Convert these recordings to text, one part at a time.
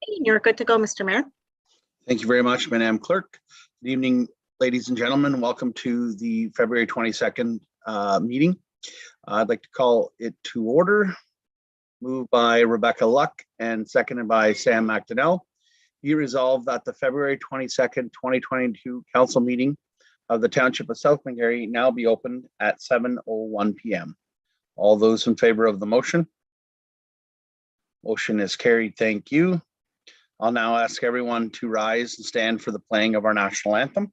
You're good to go, Mr. Mayor. Thank you very much, Madam Clerk. Good evening, ladies and gentlemen. Welcome to the February 22nd meeting. I'd like to call it to order. Moved by Rebecca Luck and seconded by Sam McDonnell. Be resolved that the February 22nd, 2022 council meeting of the Township of South Glengarry now be opened at 7:01 p.m. All those in favor of the motion? Motion is carried. Thank you. I'll now ask everyone to rise and stand for the playing of our national anthem.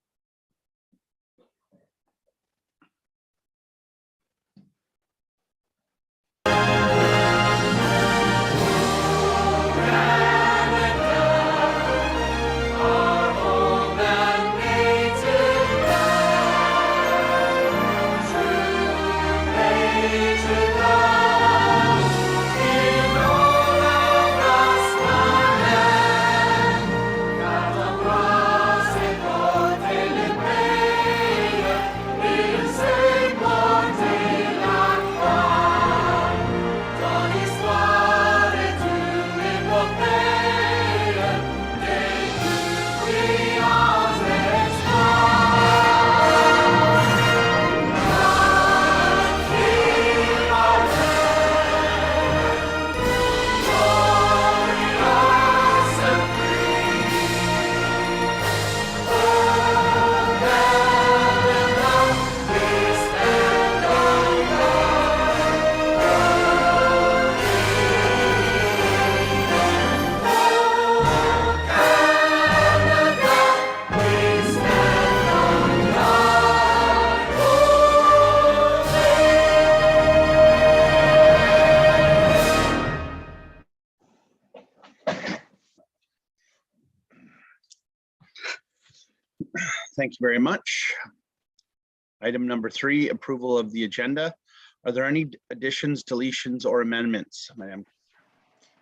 Thank you very much. Item number 3, approval of the agenda. Are there any additions, deletions, or amendments, Madam?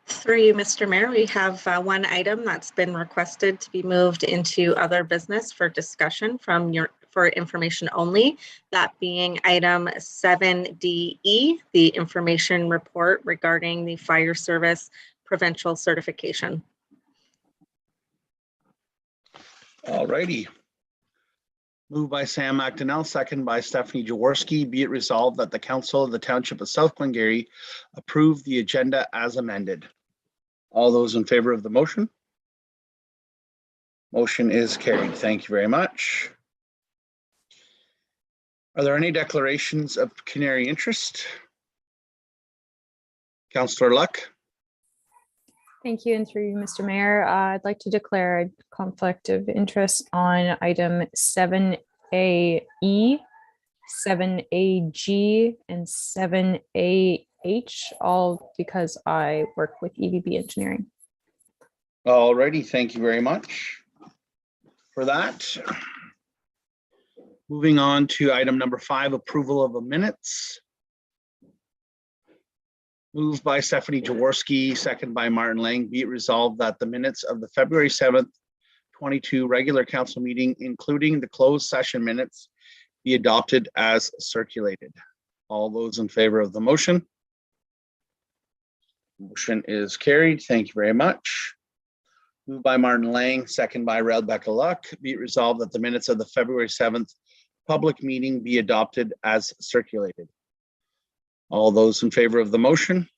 Through you, Mr. Mayor, we have one item that's been requested to be moved into other business for discussion for information only. That being item 7DE, the information report regarding the fire service provincial certification. All righty. Moved by Sam McDonnell, second by Stephanie Jaworski. Be it resolved that the Council of the Township of South Glengarry approve the agenda as amended. All those in favor of the motion? Motion is carried. Thank you very much. Are there any declarations of pecuniary interest? Councillor Luck. Thank you, and through you, Mr. Mayor, I'd like to declare a conflict of interest on item 7AE, 7AG, and 7AH, all because I work with EVB Engineering. All righty, thank you very much for that. Moving on to item number 5, approval of the minutes. Moved by Stephanie Jaworski, second by Martin Lang. Be it resolved that the minutes of the February 7th, 22 regular council meeting, including the closed session minutes, be adopted as circulated. All those in favor of the motion? Motion is carried. Thank you very much. Moved by Martin Lang, second by Rebecca Luck. Be it resolved that the minutes of the February 7th public meeting be adopted as circulated. All those in favor of the motion?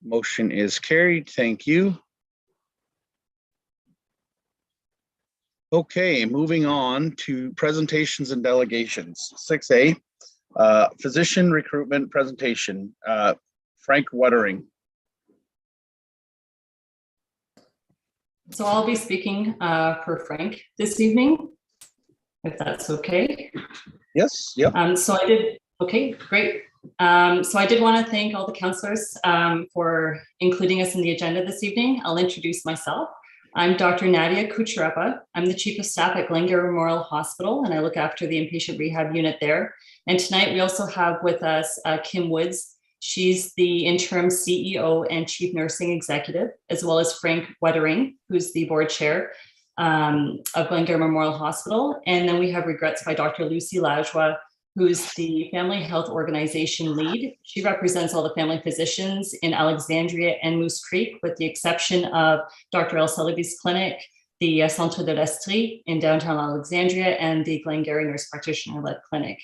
Motion is carried. Thank you. Okay, moving on to presentations and delegations. 6A, physician recruitment presentation. Frank Wettering. So I'll be speaking for Frank this evening, if that's okay. Yes, yep. Okay, great. So I did want to thank all the councillors for including us in the agenda this evening. I'll introduce myself. I'm Dr. Nadia Kucherapa. I'm the Chief of Staff at Glengarry Memorial Hospital, and I look after the inpatient rehab unit there. And tonight we also have with us Kim Woods. She's the interim CEO and Chief Nursing Executive, as well as Frank Wettering, who's the board chair of Glengarry Memorial Hospital. And then we have regrets by Dr. Lucy Lajoie, who's the Family Health Organization lead. She represents all the family physicians in Alexandria and Moose Creek, with the exception of Dr. El Salabi's clinic, the Centre de l'Estrie in downtown Alexandria, and the Glengarry Nurse Practitioner-led clinic.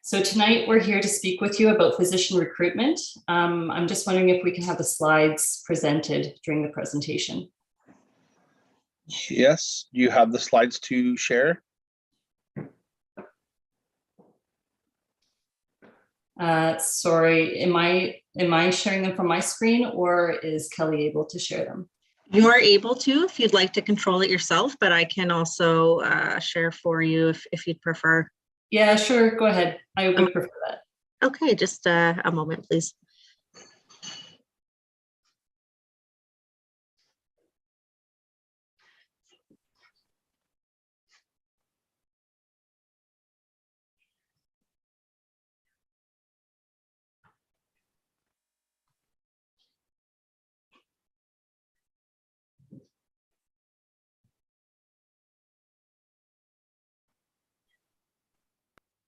So tonight we're here to speak with you about physician recruitment. I'm just wondering if we can have the slides presented during the presentation. Yes, do you have the slides to share? Sorry, am I sharing them from my screen, or is Kelly able to share them? You are able to if you'd like to control it yourself, but I can also share for you if you'd prefer. Yeah, sure, go ahead. I would prefer that. Okay, just a moment, please.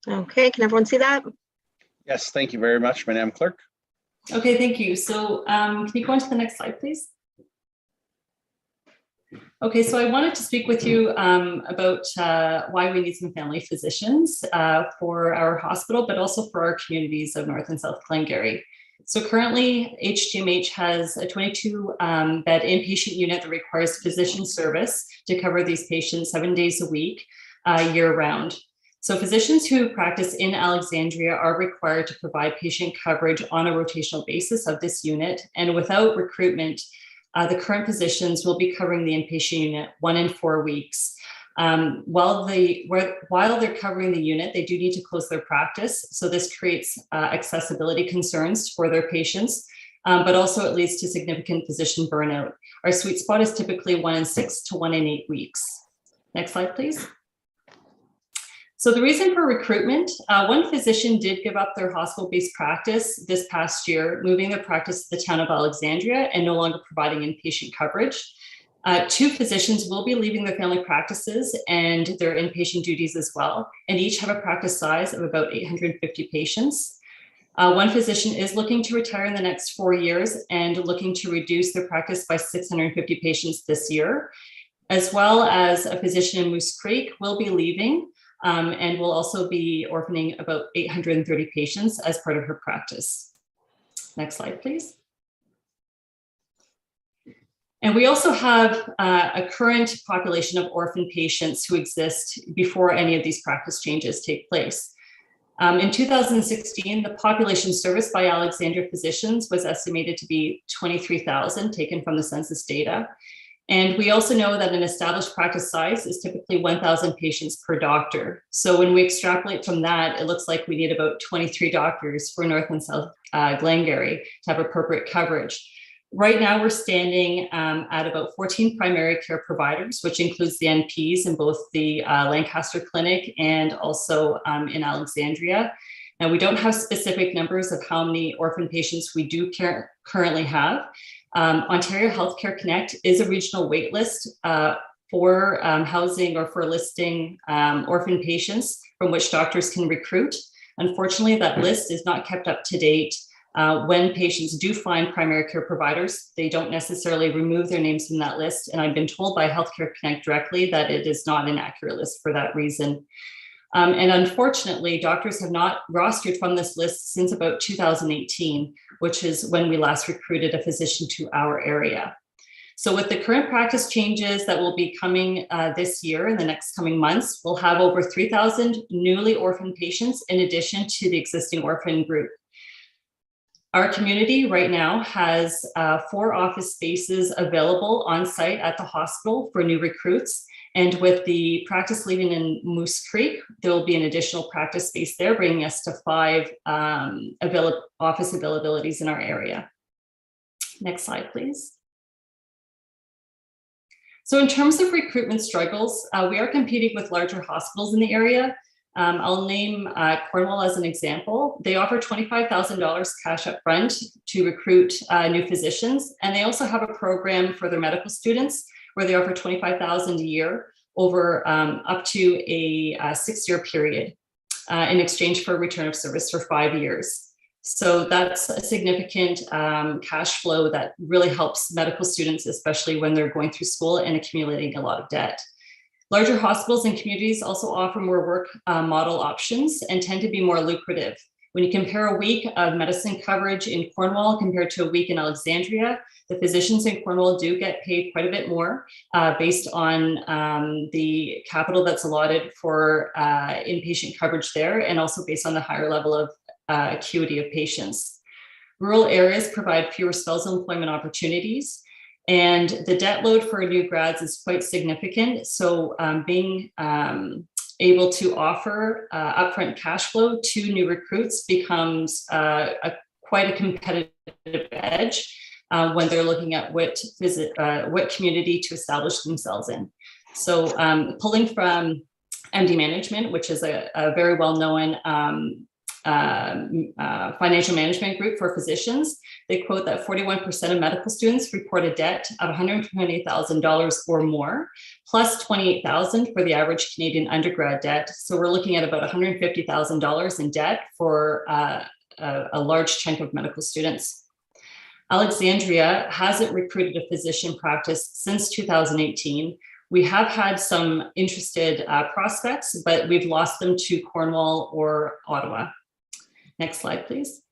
Okay, can everyone see that? Yes, thank you very much, Madam Clerk. Okay, thank you. So can you go on to the next slide, please? Okay, so I wanted to speak with you about why we need some family physicians for our hospital, but also for our communities of North and South Glengarry. So currently, HGMH has a 22-bed inpatient unit that requires physician service to cover these patients 7 days a week, year-round. So physicians who practice in Alexandria are required to provide patient coverage on a rotational basis of this unit, and without recruitment, the current physicians will be covering the inpatient unit 1 in 4 weeks. While they're covering the unit, they do need to close their practice. So this creates accessibility concerns for their patients, but also it leads to significant physician burnout. Our sweet spot is typically 1 in 6 to 1 in 8 weeks. Next slide, please. So the reason for recruitment, one physician did give up their hospital-based practice this past year, moving their practice to the town of Alexandria and no longer providing inpatient coverage. 2 physicians will be leaving their family practices and their inpatient duties as well, and each have a practice size of about 850 patients. One physician is looking to retire in the next 4 years and looking to reduce their practice by 650 patients this year, as well as a physician in Moose Creek will be leaving and will also be orphaning about 830 patients as part of her practice. Next slide, please. And we also have a current population of orphan patients who exist before any of these practice changes take place. In 2016, the population serviced by Alexandria physicians was estimated to be 23,000, taken from the census data. And we also know that an established practice size is typically 1,000 patients per doctor. So when we extrapolate from that, it looks like we need about 23 doctors for North and South Glengarry to have appropriate coverage. Right now, we're standing at about 14 primary care providers, which includes the NPs in both the Lancaster Clinic and also in Alexandria. Now, we don't have specific numbers of how many orphan patients we do currently have. Ontario Healthcare Connect is a regional wait list for housing or for listing orphan patients from which doctors can recruit. Unfortunately, that list is not kept up to date. When patients do find primary care providers, they don't necessarily remove their names from that list. And I've been told by Healthcare Connect directly that it is not an accurate list for that reason. And unfortunately, doctors have not rostered from this list since about 2018, which is when we last recruited a physician to our area. So with the current practice changes that will be coming this year in the next coming months, we'll have over 3,000 newly orphaned patients in addition to the existing orphan group. Our community right now has 4 office spaces available on site at the hospital for new recruits. And with the practice leaving in Moose Creek, there will be an additional practice space there, bringing us to 5 office availabilities in our area. Next slide, please. So in terms of recruitment struggles, we are competing with larger hospitals in the area. I'll name Cornwall as an example. They offer $25,000 cash up front to recruit new physicians. And they also have a program for their medical students where they offer $25,000 a year over up to a 6-year period. in exchange for return of service for 5 years. So that's a significant cash flow that really helps medical students, especially when they're going through school and accumulating a lot of debt. Larger hospitals and communities also offer more work model options and tend to be more lucrative. When you compare a week of medicine coverage in Cornwall compared to a week in Alexandria, the physicians in Cornwall do get paid quite a bit more based on the capital that's allotted for inpatient coverage there, and also based on the higher level of acuity of patients. Rural areas provide fewer spousal employment opportunities, and the debt load for new grads is quite significant. So being able to offer upfront cash flow to new recruits becomes quite a competitive edge when they're looking at what community to establish themselves in. So pulling from MD Management, which is a very well-known financial management group for physicians, they quote that 41% of medical students report a debt of $120,000 or more, plus $28,000 for the average Canadian undergrad debt. So we're looking at about $150,000 in debt for a large chunk of medical students. Alexandria hasn't recruited a physician practice since 2018. We have had some interested prospects, but we've lost them to Cornwall or Ottawa. Next slide, please.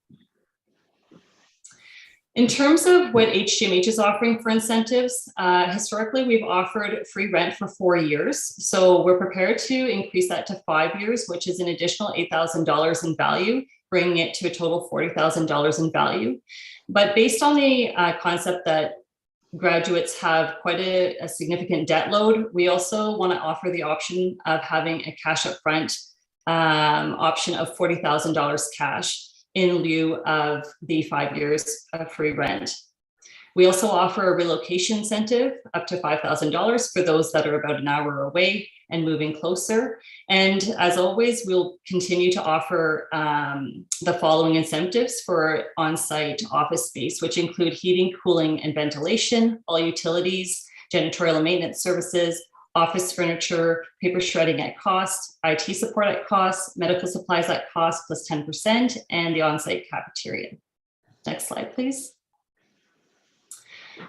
In terms of what HGMH is offering for incentives, historically, we've offered free rent for 4 years. So we're prepared to increase that to 5 years, which is an additional $8,000 in value, bringing it to a total $40,000 in value. But based on the concept that graduates have quite a significant debt load, we also want to offer the option of having a cash upfront option of $40,000 cash in lieu of the 5 years of free rent. We also offer a relocation incentive up to $5,000 for those that are about an hour away and moving closer. And as always, we'll continue to offer the following incentives for on-site office space, which include heating, cooling, and ventilation, all utilities, janitorial and maintenance services, office furniture, paper shredding at cost, IT support at cost, medical supplies at cost plus 10%, and the on-site cafeteria. Next slide, please.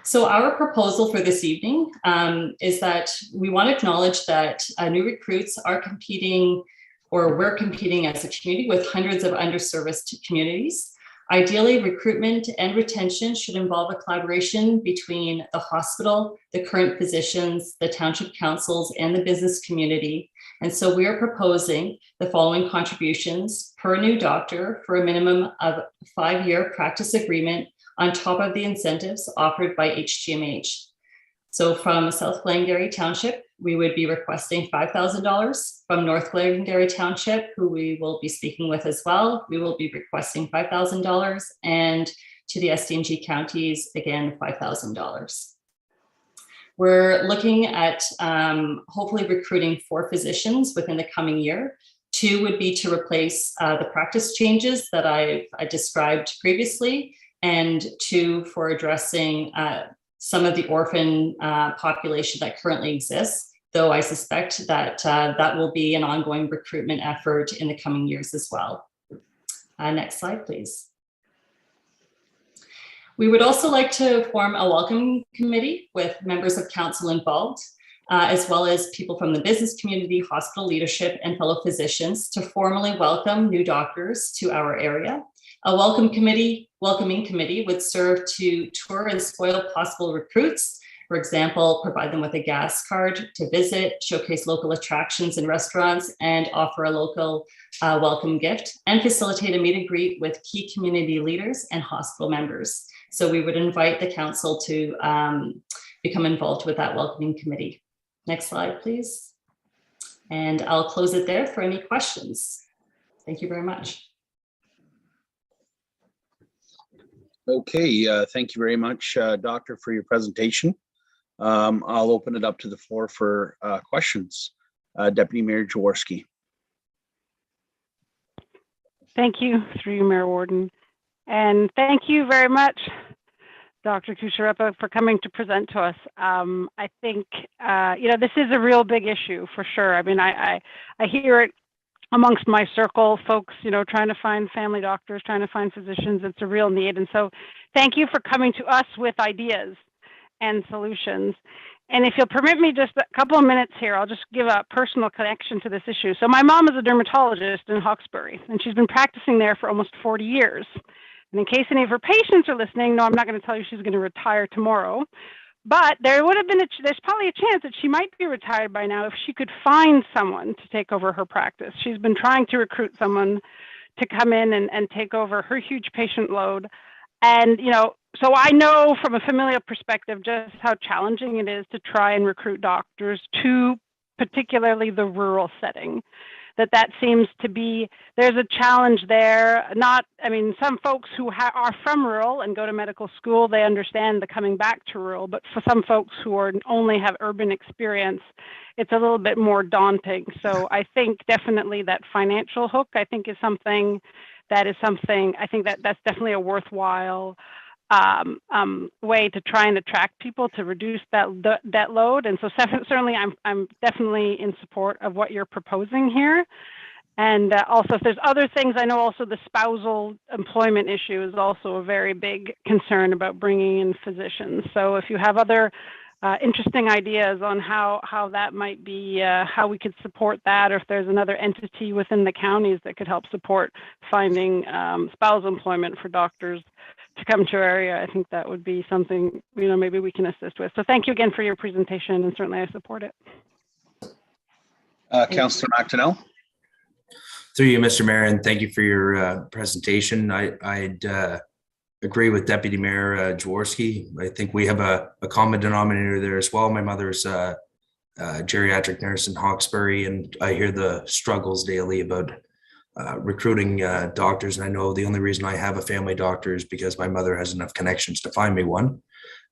So our proposal for this evening is that we want to acknowledge that new recruits are competing, or we're competing as a community with hundreds of underserviced communities. Ideally, recruitment and retention should involve a collaboration between the hospital, the current physicians, the township councils, and the business community. And so we are proposing the following contributions per new doctor for a minimum of a 5-year practice agreement on top of the incentives offered by HGMH. So from South Glengarry Township, we would be requesting $5,000. From North Glengarry Township, who we will be speaking with as well, we will be requesting $5,000. And to the SDNG counties, again, $5,000. We're looking at hopefully recruiting 4 physicians within the coming year. 2 would be to replace the practice changes that I described previously, and 2 for addressing some of the orphan population that currently exists, though I suspect that that will be an ongoing recruitment effort in the coming years as well. Next slide, please. We would also like to form a welcome committee with members of council involved, as well as people from the business community, hospital leadership, and fellow physicians to formally welcome new doctors to our area. A welcoming committee would serve to tour and spoil possible recruits. For example, provide them with a gas card to visit, showcase local attractions and restaurants, and offer a local welcome gift, and facilitate a meet and greet with key community leaders and hospital members. So we would invite the council to become involved with that welcoming committee. Next slide, please. And I'll close it there for any questions. Thank you very much. Okay, thank you very much, Doctor, for your presentation. I'll open it up to the floor for questions. Deputy Mayor Jaworski. Thank you, through you, Mayor Warden. And thank you very much, Dr. Kucherepa, for coming to present to us. I think, this is a real big issue for sure. I mean, I hear it amongst my circle, folks, trying to find family doctors, trying to find physicians. It's a real need. And so thank you for coming to us with ideas and solutions. And if you'll permit me just a couple of minutes here, I'll just give a personal connection to this issue. So my mom is a dermatologist in Hawkesbury, and she's been practicing there for almost 40 years. And in case any of her patients are listening, no, I'm not going to tell you she's going to retire tomorrow. But there would have been there's probably a chance that she might be retired by now if she could find someone to take over her practice. She's been trying to recruit someone to come in and take over her huge patient load. And, so I know from a familial perspective just how challenging it is to try and recruit doctors to particularly the rural setting. That seems to be, there's a challenge there. Some folks who are from rural and go to medical school, they understand the coming back to rural, but for some folks who only have urban experience, it's a little bit more daunting. So I think definitely that financial hook, I think that's definitely a worthwhile way to try and attract people to reduce that load. And so certainly I'm definitely in support of what you're proposing here. And also if there's other things, I know also the spousal employment issue is also a very big concern about bringing in physicians. So if you have other interesting ideas on how that might be, how we could support that, or if there's another entity within the counties that could help support finding spousal employment for doctors to come to our area, I think that would be something, maybe we can assist with. So thank you again for your presentation, and certainly I support it. Councillor McDonnell. Through you, Mr. Mayor, and thank you for your presentation. I'd agree with Deputy Mayor Jaworski. I think we have a common denominator there as well. My mother's a geriatric nurse in Hawkesbury, and I hear the struggles daily about recruiting doctors. And I know the only reason I have a family doctor is because my mother has enough connections to find me one.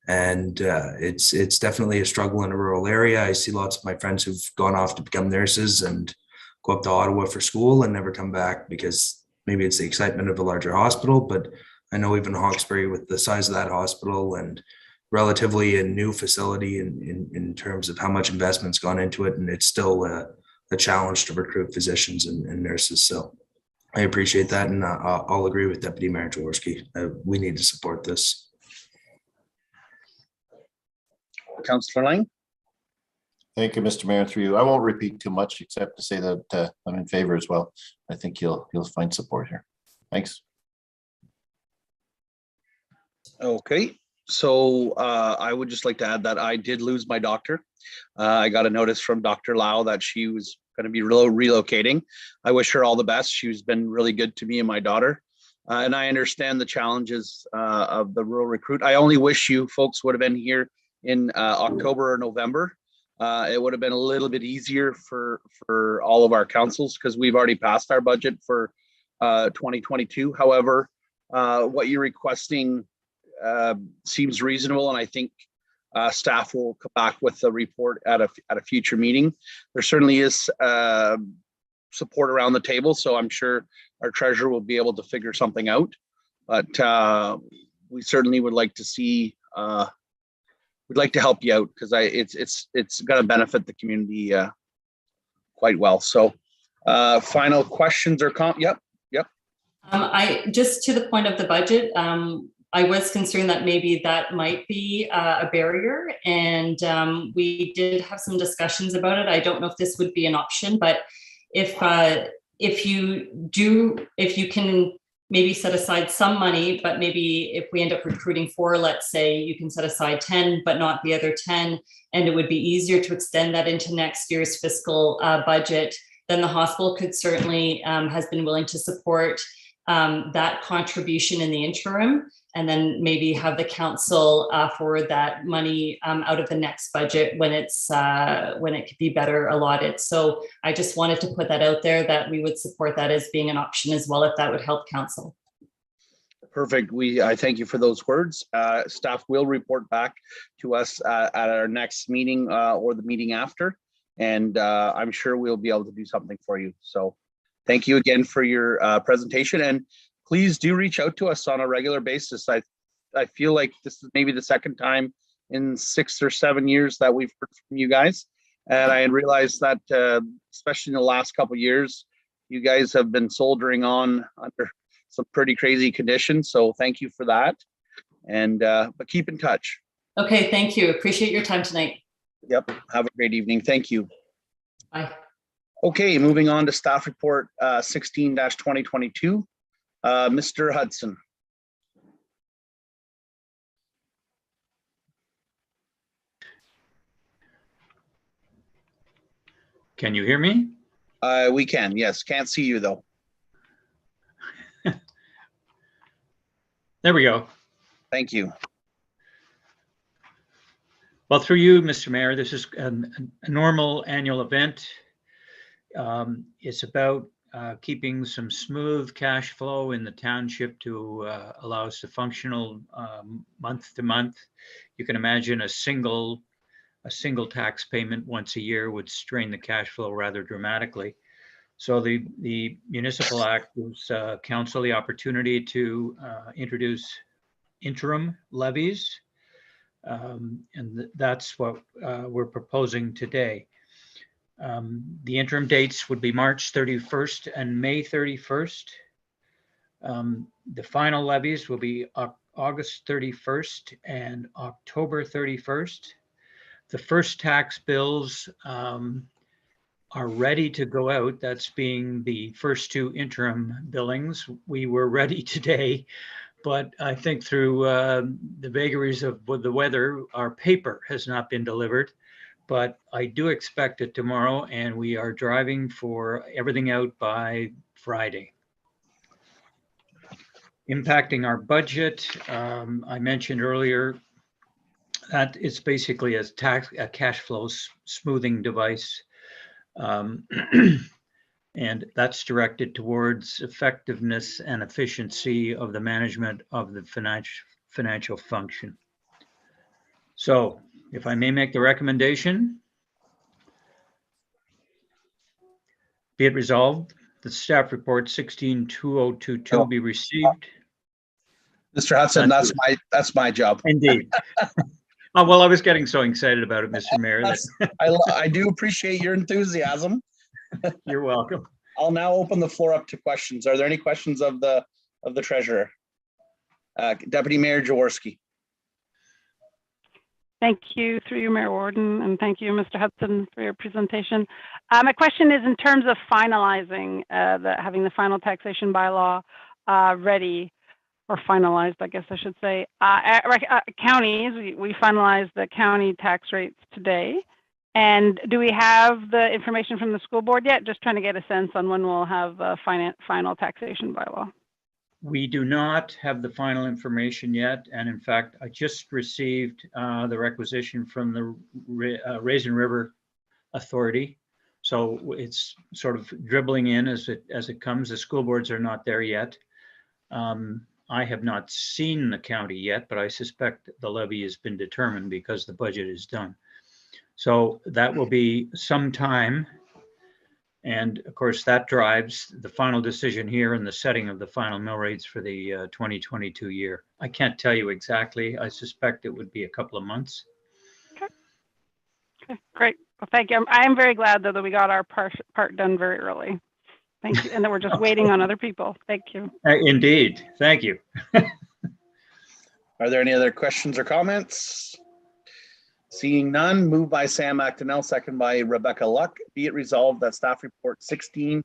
And it's definitely a struggle in a rural area. I see lots of my friends who've gone off to become nurses and go up to Ottawa for school and never come back because maybe it's the excitement of a larger hospital. But I know even Hawkesbury, with the size of that hospital and relatively a new facility in terms of how much investment's gone into it, and it's still a challenge to recruit physicians and nurses. So I appreciate that, and I'll agree with Deputy Mayor Jaworski. We need to support this. Councillor Lang. Thank you, Mr. Mayor. Through you, I won't repeat too much except to say that I'm in favor as well. I think you'll find support here. Thanks. Okay, so I would just like to add that I did lose my doctor. I got a notice from Dr. Lau that she was going to be relocating. I wish her all the best. She's been really good to me and my daughter. And I understand the challenges of the rural recruit. I only wish you folks would have been here in October or November. It would have been a little bit easier for all of our councils because we've already passed our budget for 2022. However, what you're requesting seems reasonable, and I think staff will come back with a report at a future meeting. There certainly is support around the table, so I'm sure our treasurer will be able to figure something out. But we certainly would like to see. We'd like to help you out because it's going to benefit the community quite well. So, final questions or Yep. I just to the point of the budget. I was concerned that maybe that might be a barrier, and we did have some discussions about it. I don't know if this would be an option, but if you can maybe set aside some money, but maybe if we end up recruiting 4, let's say, you can set aside 10, but not the other 10, and it would be easier to extend that into next year's fiscal budget, then the hospital could certainly has been willing to support that contribution in the interim, and then maybe have the council forward that money out of the next budget when it could be better allotted. So I just wanted to put that out there that we would support that as being an option as well, if that would help council. Perfect. I thank you for those words. Staff will report back to us at our next meeting or the meeting after, and I'm sure we'll be able to do something for you. So thank you again for your presentation, and please do reach out to us on a regular basis. I feel like this is maybe the second time in 6 or 7 years that we've heard from you guys. And I realized that, especially in the last couple of years, You guys have been soldiering on under some pretty crazy conditions, so thank you for that. And but keep in touch. Okay, thank you. Appreciate your time tonight. Yep. Have a great evening. Thank you. Bye. Okay, moving on to staff report 16-2022. Mr. Hudson. Can you hear me? We can, yes. Can't see you though. There we go. Thank you. Well, through you, Mr. Mayor, this is a normal annual event. It's about keeping some smooth cash flow in the township to allow us to functional month to month. You can imagine a single tax payment once a year would strain the cash flow rather dramatically. So the Municipal Act gives council the opportunity to introduce interim levies. And that's what we're proposing today. The interim dates would be March 31st and May 31st. The final levies will be August 31st and October 31st. The first tax bills are ready to go out. That's being the first two interim billings. We were ready today, but I think through the vagaries of the weather, our paper has not been delivered. But I do expect it tomorrow, and we are driving for everything out by Friday. Impacting our budget, I mentioned earlier that it's basically a cash flow smoothing device. And that's directed towards effectiveness and efficiency of the management of the financial function. So if I may make the recommendation, be it resolved that staff report 16-2022 be received. Mr. Hudson, that's my job. Indeed. Oh, well, I was getting so excited about it, Mr. Mayor. I do appreciate your enthusiasm. You're welcome. I'll now open the floor up to questions. Are there any questions of the treasurer? Deputy Mayor Jaworski. Thank you, through you, Mayor Warden, and thank you, Mr. Hudson, for your presentation. My question is in terms of finalizing having the final taxation bylaw ready, or finalized, I guess I should say. Counties, we finalized the county tax rates today. And do we have the information from the school board yet? Just trying to get a sense on when we'll have a final taxation bylaw. We do not have the final information yet. And in fact, I just received the requisition from the Raisin River Authority. So it's sort of dribbling in as it comes. The school boards are not there yet. I have not seen the county yet, but I suspect the levy has been determined because the budget is done. So that will be some time. And of course, that drives the final decision here and the setting of the final mill rates for the 2022 year. I can't tell you exactly. I suspect it would be a couple of months. Okay, great. Well, thank you. I'm very glad though that we got our part done very early. Thank you. And that we're just waiting on other people. Thank you. Indeed. Thank you. Are there any other questions or comments? Seeing none, moved by Sam McDonnell, second by Rebecca Luck. Be it resolved that staff report 16-2022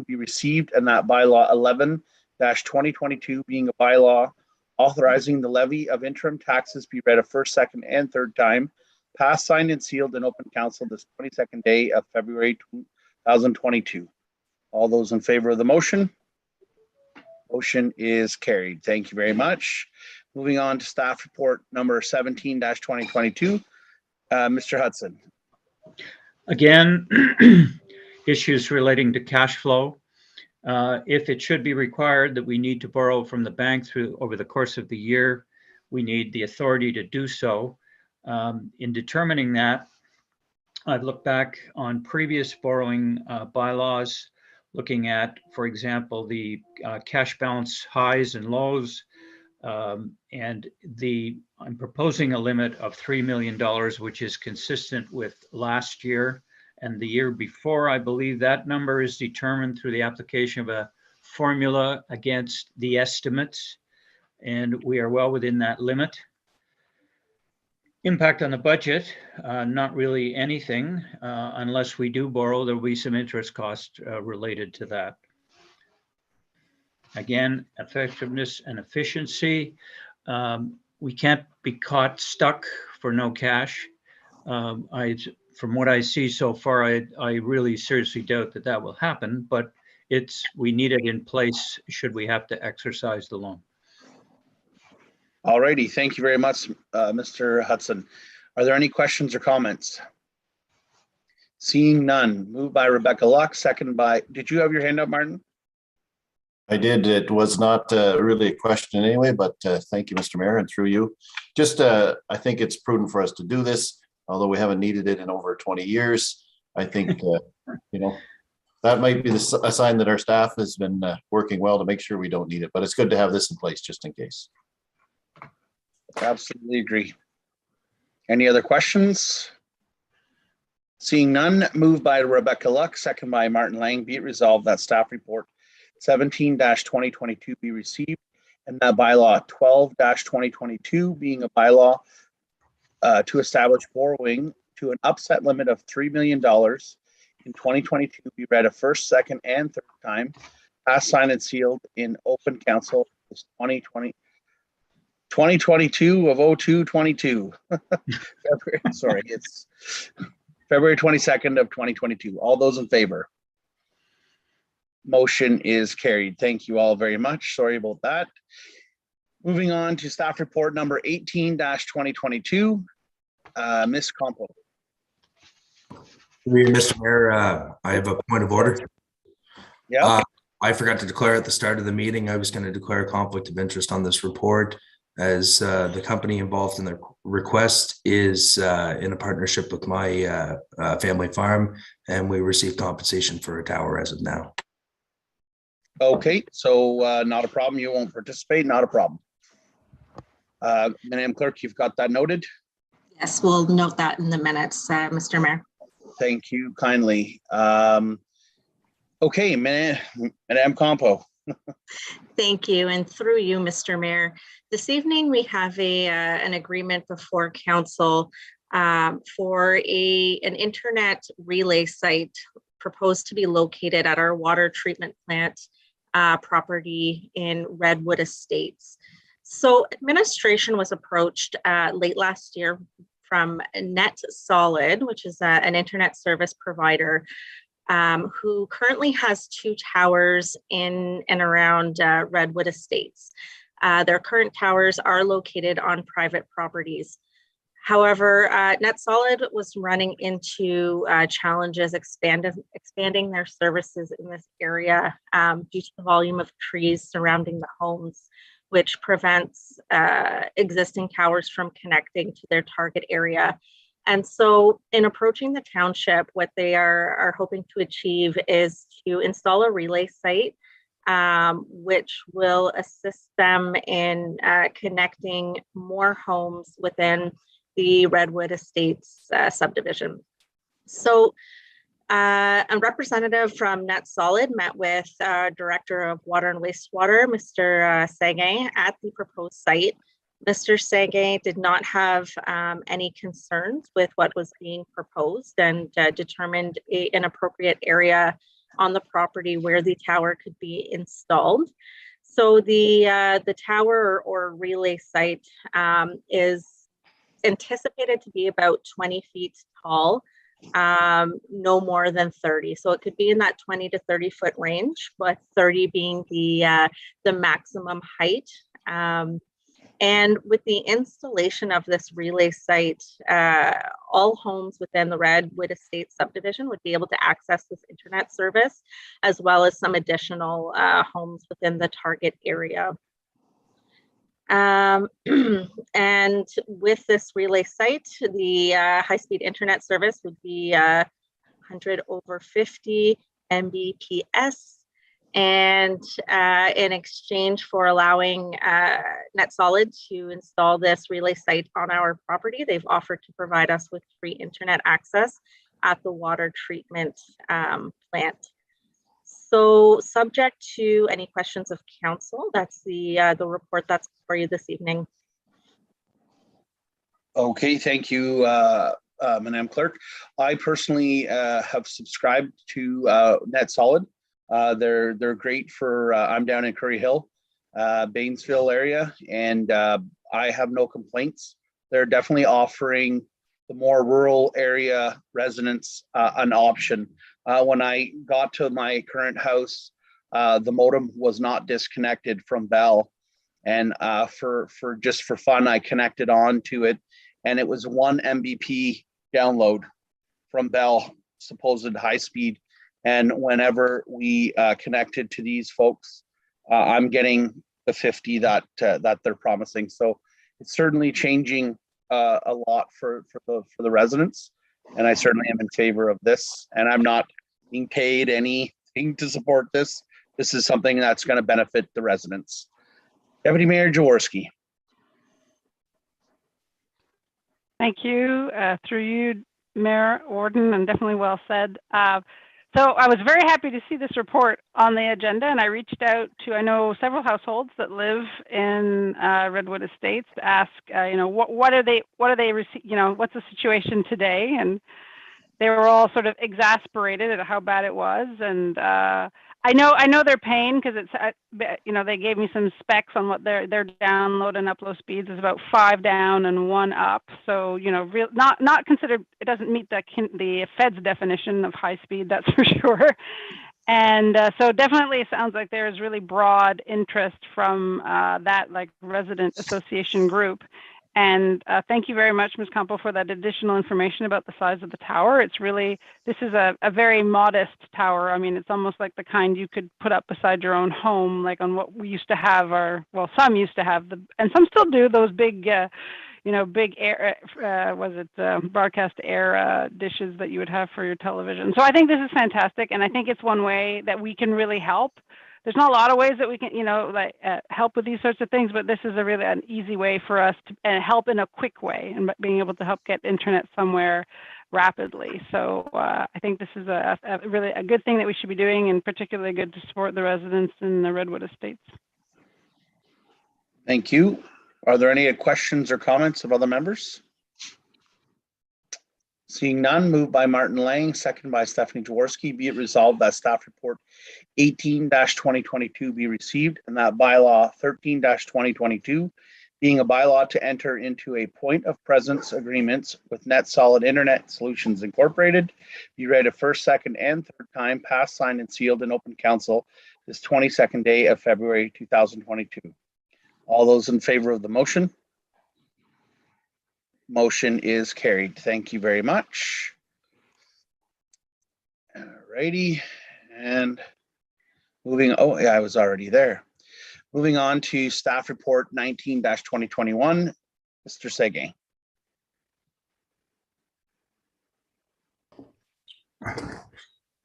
be received and that bylaw 11-2022 being a bylaw authorizing the levy of interim taxes be read a first, second, and third time, passed, signed, and sealed in open council this 22nd day of February 2022. All those in favor of the motion? Motion is carried. Thank you very much. Moving on to staff report number 17-2022. Mr. Hudson. Again, issues relating to cash flow. If it should be required that we need to borrow from the bank over the course of the year, we need the authority to do so. In determining that, I've looked back on previous borrowing bylaws, looking at, for example, the cash balance highs and lows. And I'm proposing a limit of $3 million, which is consistent with last year And the year before, I believe that number is determined through the application of a formula against the estimates. And we are well within that limit. Impact on the budget, not really anything. Unless we do borrow, there will be some interest cost related to that. Again, effectiveness and efficiency. We can't be caught stuck for no cash. From what I see so far, I really seriously doubt that that will happen, but we need it in place should we have to exercise the loan. All righty, thank you very much, Mr. Hudson. Are there any questions or comments? Seeing none, moved by Rebecca Luck, second by, did you have your hand up, Martin? I did. It was not really a question anyway, but thank you, Mr. Mayor, and through you. Just, I think it's prudent for us to do this, although we haven't needed it in over 20 years. I think, you know, that might be a sign that our staff has been working well to make sure we don't need it, but it's good to have this in place just in case. Absolutely agree. Any other questions? Seeing none, moved by Rebecca Luck, second by Martin Lang, be it resolved that staff report 17-2022 be received and that bylaw 12-2022 being a bylaw to establish borrowing to an upset limit of $3 million in 2022 be read a first, second, and third time, passed, signed, and sealed in open council 2022 of 02/22. Sorry, it's February 22nd of 2022. All those in favor? Motion is carried. Thank you all very much. Sorry about that. Moving on to staff report number 18-2022. Ms. Compo. Mr. Mayor, I have a point of order. Yeah. I forgot to declare at the start of the meeting, I was going to declare a conflict of interest on this report, as the company involved in the request is in a partnership with my family farm, and we receive compensation for a tower as of now. Okay, so not a problem. You won't participate. Not a problem. Madam Clerk, you've got that noted? Yes, we'll note that in the minutes, Mr. Mayor. Thank you kindly. Okay, Madam Compo. Thank you, and through you, Mr. Mayor. This evening we have an agreement before council for an internet relay site proposed to be located at our water treatment plant property in Redwood Estates. So administration was approached late last year from Net Solid, which is an internet service provider who currently has 2 towers in and around Redwood Estates. Their current towers are located on private properties. However, NetSolid was running into challenges expanding their services in this area due to the volume of trees surrounding the homes, which prevents existing towers from connecting to their target area. And so in approaching the township, what they are hoping to achieve is to install a relay site, which will assist them in connecting more homes within the Redwood Estates subdivision. So a representative from NetSolid met with Director of Water and Wastewater, Mr. Seguin, at the proposed site. Mr. Seguin did not have any concerns with what was being proposed and determined an appropriate area on the property where the tower could be installed. So the tower or relay site is anticipated to be about 20 feet tall, no more than 30. So it could be in that 20 to 30 foot range, but 30 being the maximum height. And with the installation of this relay site, all homes within the Redwood Estates subdivision would be able to access this internet service, as well as some additional homes within the target area. And with this relay site, the high-speed internet service would be 100 over 50 Mbps. And in exchange for allowing NetSolid to install this relay site on our property, they've offered to provide us with free internet access at the water treatment plant. So subject to any questions of council, that's the report that's for you this evening. Okay, thank you, Madam Clerk. I personally have subscribed to Net Solid. They're great for, I'm down in Curry Hill, Banesville area, and I have no complaints. They're definitely offering the more rural area residents an option. When I got to my current house, the modem was not disconnected from Bell, and for fun, I connected on to it, and it was 1 Mbp download from Bell, supposed high speed. And whenever we connected to these folks, I'm getting the 50 that they're promising. So it's certainly changing a lot for the residents, and I certainly am in favor of this. And I'm not being paid anything to support this. This is something that's going to benefit the residents. Deputy Mayor Jaworski. Thank you. Through you, Mayor Warden, and definitely well said. So I was very happy to see this report on the agenda, and I reached out to, I know, several households that live in Redwood Estates to ask, what are they, what's the situation today? And they were all sort of exasperated at how bad it was. And I know their pain, because it's, they gave me some specs on what their download and upload speeds is about 5 down and 1 up. So, not considered, it doesn't meet the Fed's definition of high speed, that's for sure. And so definitely it sounds like there's really broad interest from that resident association group. And thank you very much, Ms. Campbell, for that additional information about the size of the tower. It's really, this is a very modest tower. I mean, it's almost like the kind you could put up beside your own home, like on what we used to have, some used to have, and some still do, those big, big air, broadcast air dishes that you would have for your television. So I think this is fantastic. And I think it's one way that we can really help. There's not a lot of ways that we can, help with these sorts of things, but this is a really an easy way for us to help in a quick way and being able to help get internet somewhere rapidly. So I think this is a really a good thing that we should be doing, and particularly good to support the residents in the Redwood Estates. Thank you. Are there any questions or comments of other members? Seeing none, moved by Martin Lang, second by Stephanie Jaworski. Be it resolved that staff report 18-2022 be received, and that bylaw 13-2022, being a bylaw to enter into a point of presence agreements with Net Solid Internet Solutions Incorporated, be read a first, second, and third time, passed, signed, and sealed in open council this 22nd day of February 2022. All those in favor of the motion? Motion is carried. Thank you very much. All righty. And moving, I was already there. Moving on to staff report 19-2021, Mr. Seguin.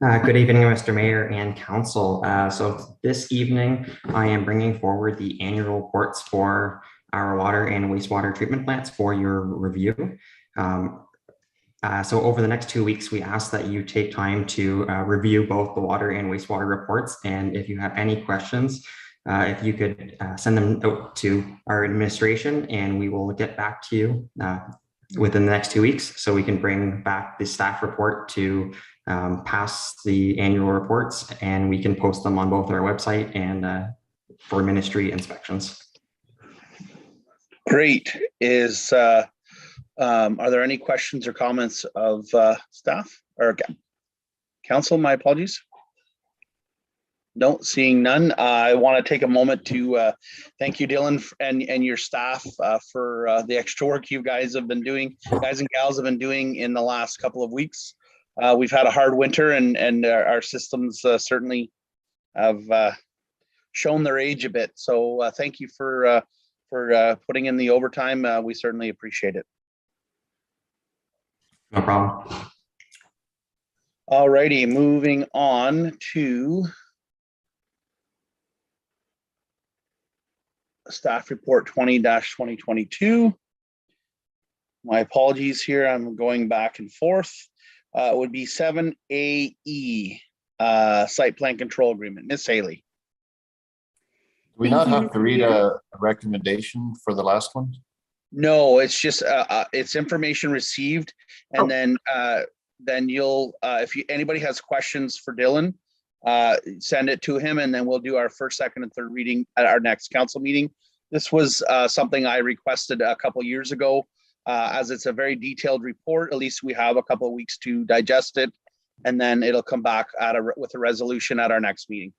Good evening, Mr. Mayor and Council. So this evening, I am bringing forward the annual reports for our water and wastewater treatment plants for your review. So over the next 2 weeks, we ask that you take time to review both the water and wastewater reports. And if you have any questions, if you could send them out to our administration, and we will get back to you within the next 2 weeks, so we can bring back the staff report to pass the annual reports, and we can post them on both our website and for ministry inspections. Great. Are there any questions or comments of staff or council? My apologies. No, seeing none. I want to take a moment to thank you, Dylan, and your staff for the extra work you guys have been doing, guys and gals have been doing in the last couple of weeks. We've had a hard winter, and our systems certainly have shown their age a bit. So thank you for putting in the overtime. We certainly appreciate it. No problem. All righty, moving on to staff report 20-2022. My apologies here, I'm going back and forth. would be 7AE, site plan control agreement. Miss Haley. Do we Thank not you, have to Mr. read Mayor. a recommendation for the last one? No, it's just it's information received, and then you'll if anybody has questions for Dylan, send it to him, and then we'll do our first, second, and third reading at our next council meeting. This was something I requested a couple years ago, as it's a very detailed report. At least we have a couple of weeks to digest it, and then it'll come back with a resolution at our next meeting.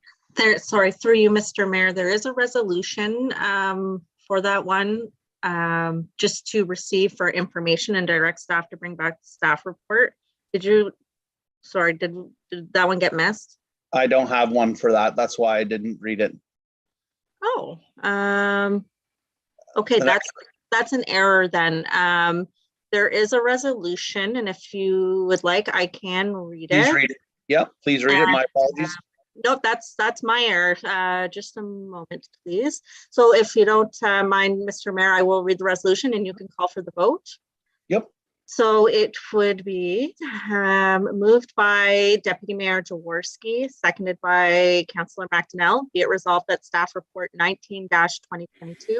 Sorry, through you, Mr. Mayor, there is a resolution for that one, just to receive for information and direct staff to bring back the staff report. Did that one get missed? I don't have one for that. That's why I didn't read it. Oh, okay, that's an error then. There is a resolution, and if you would like, I can read it. Please read it. Yep, please read it. My apologies. Nope, that's my error. Just a moment, please. So if you don't mind, Mr. Mayor, I will read the resolution and you can call for the vote. Yep. So it would be moved by Deputy Mayor Jaworski, seconded by Councillor McDonnell. Be it resolved that staff report 19-2022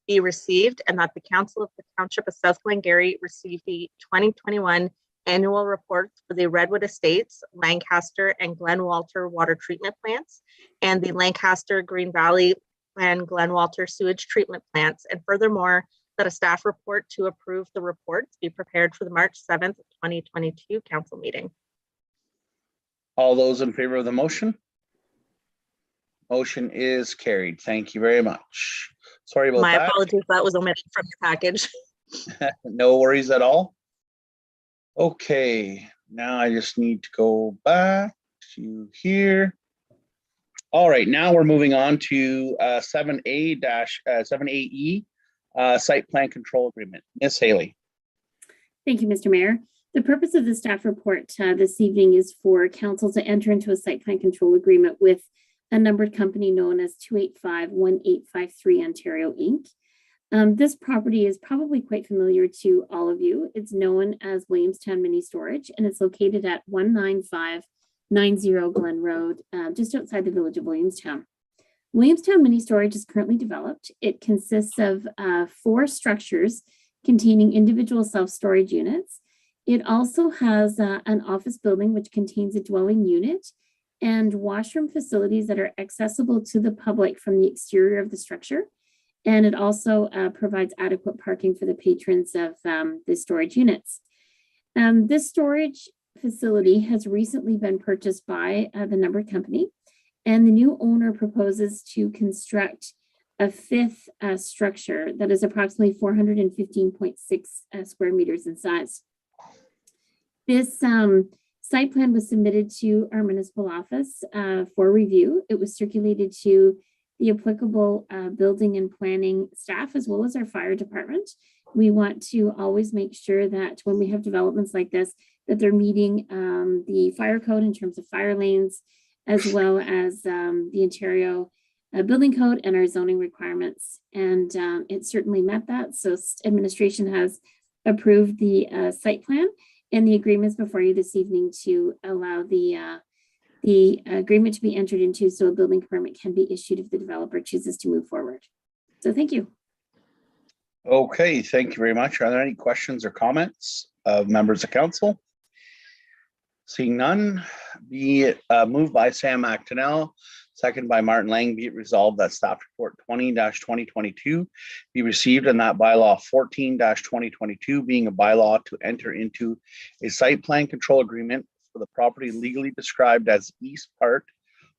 be received, and that the Council of the Township of South Glengarry receive the 2021 annual reports for the Redwood Estates, Lancaster, and Glen Walter water treatment plants, and the Lancaster, Green Valley, and Glen Walter sewage treatment plants. And furthermore, that a staff report to approve the reports be prepared for the March 7th, 2022 council meeting. All those in favor of the motion? Motion is carried. Thank you very much. Sorry about that. My apologies, that was omitted from the package. No worries at all. Okay, now I just need to go back to here. All right, now we're moving on to 7AE, site plan control agreement. Ms. Haley. Thank you, Mr. Mayor. The purpose of the staff report this evening is for council to enter into a site plan control agreement with a numbered company known as 285-1853 Ontario Inc. This property is probably quite familiar to all of you. It's known as Williamstown Mini Storage, and it's located at 19590 Glen Road, just outside the village of Williamstown. Williamstown Mini Storage is currently developed. It consists of 4 structures containing individual self-storage units. It also has an office building which contains a dwelling unit and washroom facilities that are accessible to the public from the exterior of the structure. And it also provides adequate parking for the patrons of the storage units. This storage facility has recently been purchased by the numbered company, and the new owner proposes to construct a 5th structure that is approximately 415.6 square meters in size. This site plan was submitted to our municipal office for review. It was circulated to the applicable building and planning staff, as well as our fire department. We want to always make sure that when we have developments like this, that they're meeting the fire code in terms of fire lanes, as well as the Ontario building code and our zoning requirements. And it certainly met that. So administration has approved the site plan and the agreements before you this evening to allow the agreement to be entered into so a building permit can be issued if the developer chooses to move forward. So thank you. Okay, thank you very much. Are there any questions or comments of members of council? Seeing none, be it moved by Sam McDonnell, second by Martin Lang, be it resolved that staff report 20-2022 be received, and that bylaw 14-2022 being a bylaw to enter into a site plan control agreement for the property legally described as east part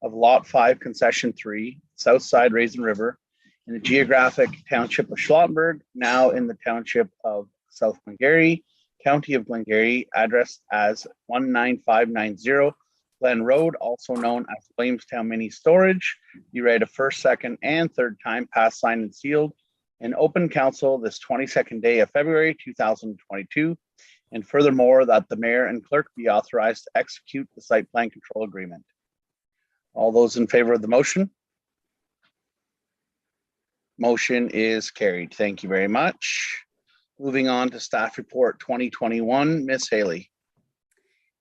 of Lot 5 Concession 3, South Side Raisin River, in the geographic township of Schlottenburg, now in the township of South Glengarry, County of Glengarry, addressed as 19590 Glen Road, also known as Williamstown Mini Storage. Be read a first, second, and third time, passed, signed, and sealed in open council this 22nd day of February 2022. And furthermore, that the mayor and clerk be authorized to execute the site plan control agreement. All those in favor of the motion? Motion is carried. Thank you very much. Moving on to staff report 2021, Ms. Haley.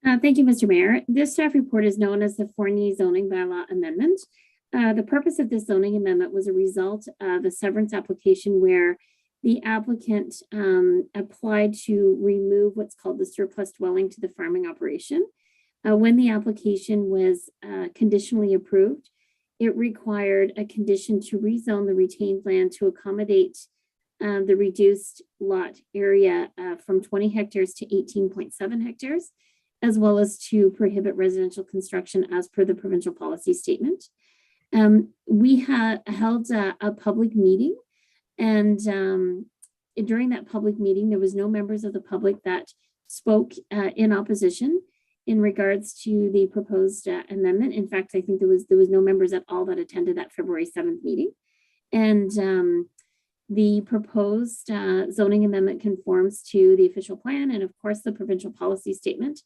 Thank you, Mr. Mayor. This staff report is known as the Forney zoning bylaw amendment. The purpose of this zoning amendment was a result of a severance application where the applicant applied to remove what's called the surplus dwelling to the farming operation. When the application was conditionally approved, it required a condition to rezone the retained land to accommodate the reduced lot area from 20 hectares to 18.7 hectares, as well as to prohibit residential construction as per the provincial policy statement. We held a public meeting, and during that public meeting, there was no members of the public that spoke in opposition in regards to the proposed amendment. In fact, I think there was no members at all that attended that February 7th meeting. And the proposed zoning amendment conforms to the official plan and of course the provincial policy statement.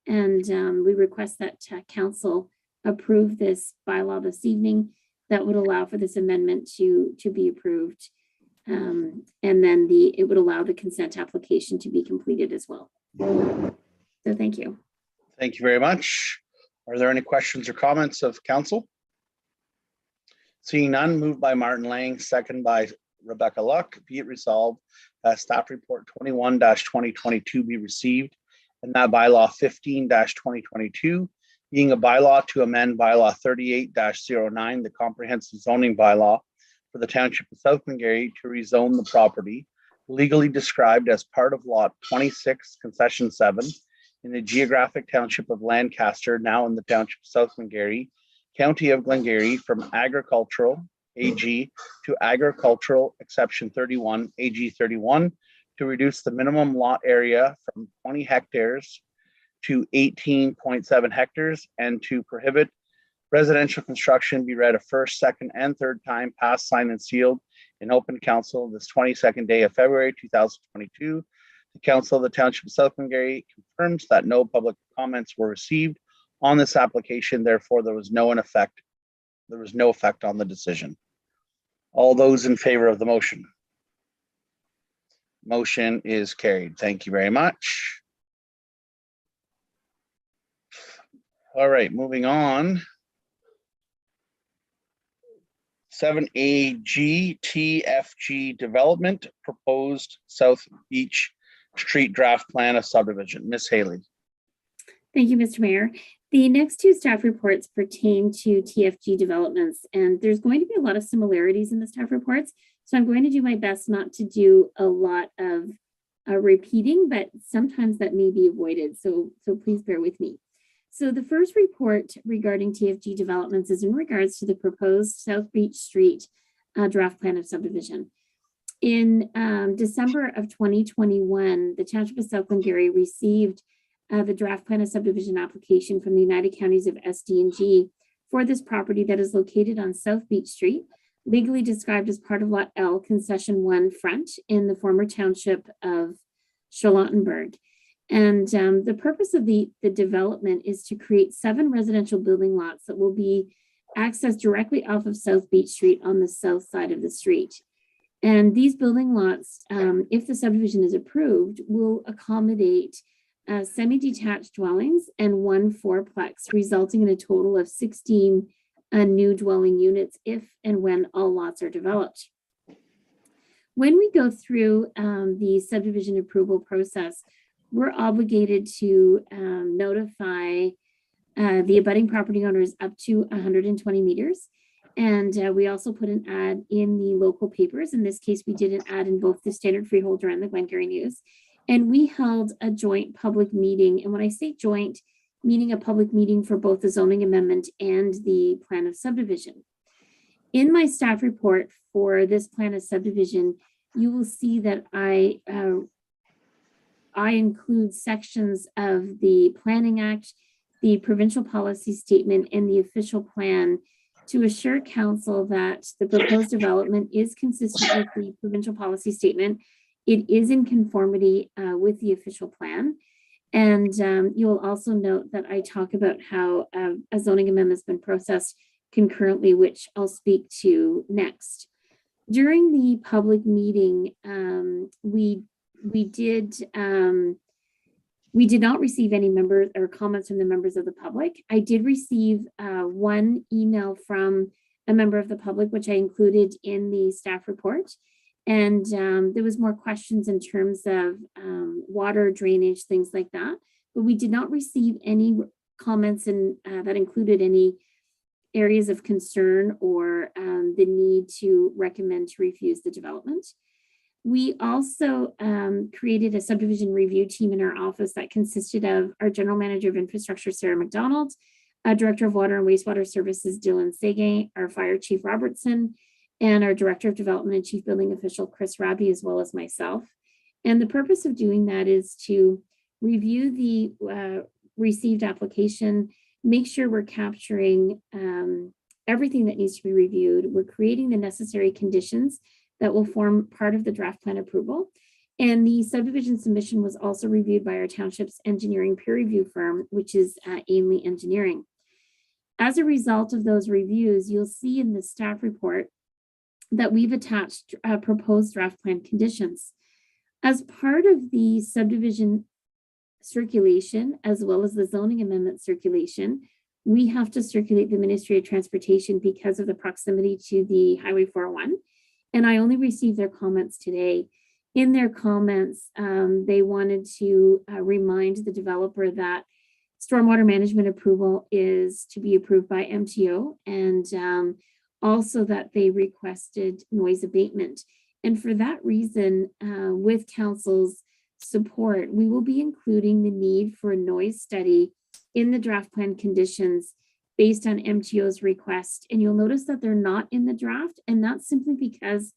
And we request that council approve this bylaw this evening that would allow for this amendment to be approved. And then it would allow the consent application to be completed as well. So thank you. Thank you very much. Are there any questions or comments of council? Seeing none, moved by Martin Lang, second by Rebecca Luck. Be it resolved that staff report 21-2022 be received, and that bylaw 15-2022 being a bylaw to amend bylaw 38-09, the comprehensive zoning bylaw for the township of South Glengarry to rezone the property legally described as part of lot 26 concession 7 in the geographic township of Lancaster, now in the township of South Glengarry, county of Glengarry, from agricultural AG to agricultural exception 31 AG 31 to reduce the minimum lot area from 20 hectares to 18.7 hectares and to prohibit residential construction be read a first, second, and third time, passed, signed, and sealed in open council this 22nd day of February 2022. The Council of the Township of South Glengarry confirms that no public comments were received on this application. Therefore, there was no effect on the decision. All those in favor of the motion? Motion is carried. Thank you very much. All right, moving on. 7AG TFG development, proposed South Beach Street draft plan of subdivision. Ms. Haley. Thank you, Mr. Mayor. The next two staff reports pertain to TFG developments, and there's going to be a lot of similarities in the staff reports. So I'm going to do my best not to do a lot of repeating, but sometimes that may be avoided. So please bear with me. So the first report regarding TFG developments is in regards to the proposed South Beach Street draft plan of subdivision. In December of 2021, the Township of South Glengarry received the draft plan of subdivision application from the United Counties of SD&G for this property that is located on South Beach Street, legally described as part of Lot L, Concession 1 front in the former Township of Charlottenburg. And the purpose of the development is to create 7 residential building lots that will be accessed directly off of South Beach Street on the south side of the street. And these building lots, if the subdivision is approved, will accommodate semi-detached dwellings and 1 fourplex, resulting in a total of 16 new dwelling units if and when all lots are developed. When we go through the subdivision approval process, we're obligated to notify the abutting property owners up to 120 meters. And we also put an ad in the local papers. In this case, we did an ad in both the Standard Freeholder and the Glengarry News. And we held a joint public meeting. And when I say joint, meaning a public meeting for both the zoning amendment and the plan of subdivision. In my staff report for this plan of subdivision, you will see that I include sections of the Planning Act, the Provincial Policy Statement, and the official plan to assure council that the proposed development is consistent with the Provincial Policy Statement. It is in conformity with the official plan. And you will also note that I talk about how a zoning amendment has been processed concurrently, which I'll speak to next. During the public meeting, we did We did not receive any members or comments from the members of the public. I did receive one email from a member of the public, which I included in the staff report. And there was more questions in terms of water, drainage, things like that. But we did not receive any comments that included any areas of concern or the need to recommend to refuse the development. We also created a subdivision review team in our office that consisted of our General Manager of Infrastructure, Sarah McDonald, our Director of Water and Wastewater Services, Dylan Sege, our Fire Chief Robertson, and our Director of Development and Chief Building Official, Chris Raby, as well as myself. And the purpose of doing that is to review the received application, make sure we're capturing everything that needs to be reviewed. We're creating the necessary conditions that will form part of the draft plan approval. And the subdivision submission was also reviewed by our township's engineering peer review firm, which is Ainley Engineering. As a result of those reviews, you'll see in the staff report that we've attached proposed draft plan conditions. As part of the subdivision circulation, as well as the zoning amendment circulation, we have to circulate the Ministry of Transportation because of the proximity to the Highway 401. And I only received their comments today. In their comments, they wanted to remind the developer that stormwater management approval is to be approved by MTO, and also that they requested noise abatement. And for that reason, with council's support, we will be including the need for a noise study in the draft plan conditions based on MTO's request. And you'll notice that they're not in the draft, and that's simply because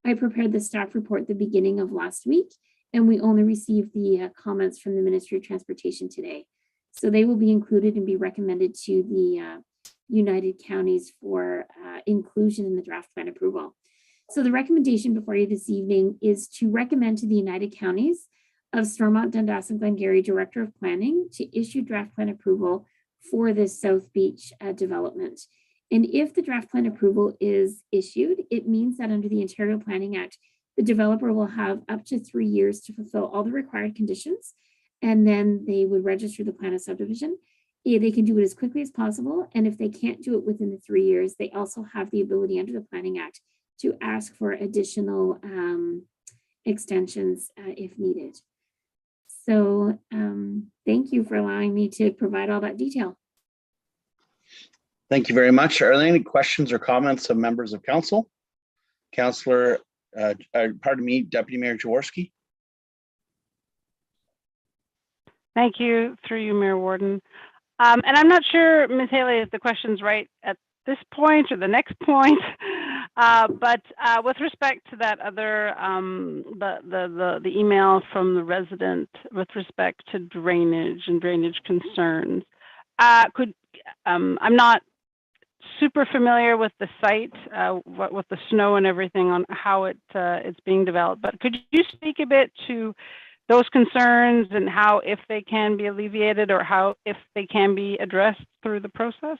I prepared the staff report the beginning of last week, and we only received the comments from the Ministry of Transportation today. So they will be included and be recommended to the United Counties for inclusion in the draft plan approval. So the recommendation before you this evening is to recommend to the United Counties of Stormont, Dundas, and Glengarry Director of Planning to issue draft plan approval for this South Beach development. And if the draft plan approval is issued, it means that under the Ontario Planning Act, the developer will have up to 3 years to fulfill all the required conditions, and then they would register the plan of subdivision. They can do it as quickly as possible, and if they can't do it within the 3 years, they also have the ability under the Planning Act to ask for additional extensions if needed. So thank you for allowing me to provide all that detail. Thank you very much. Are there any questions or comments of members of council? Councillor, pardon me, Deputy Mayor Jaworski. Thank you, through you, Mayor Warden. And I'm not sure, Ms. Haley, if the question's right at this point or the next point, but with respect to that other, the email from the resident with respect to drainage and drainage concerns, I'm not super familiar with the site, with the snow and everything on how it's being developed, but could you speak a bit to those concerns and how, if they can be alleviated, or how, if they can be addressed through the process?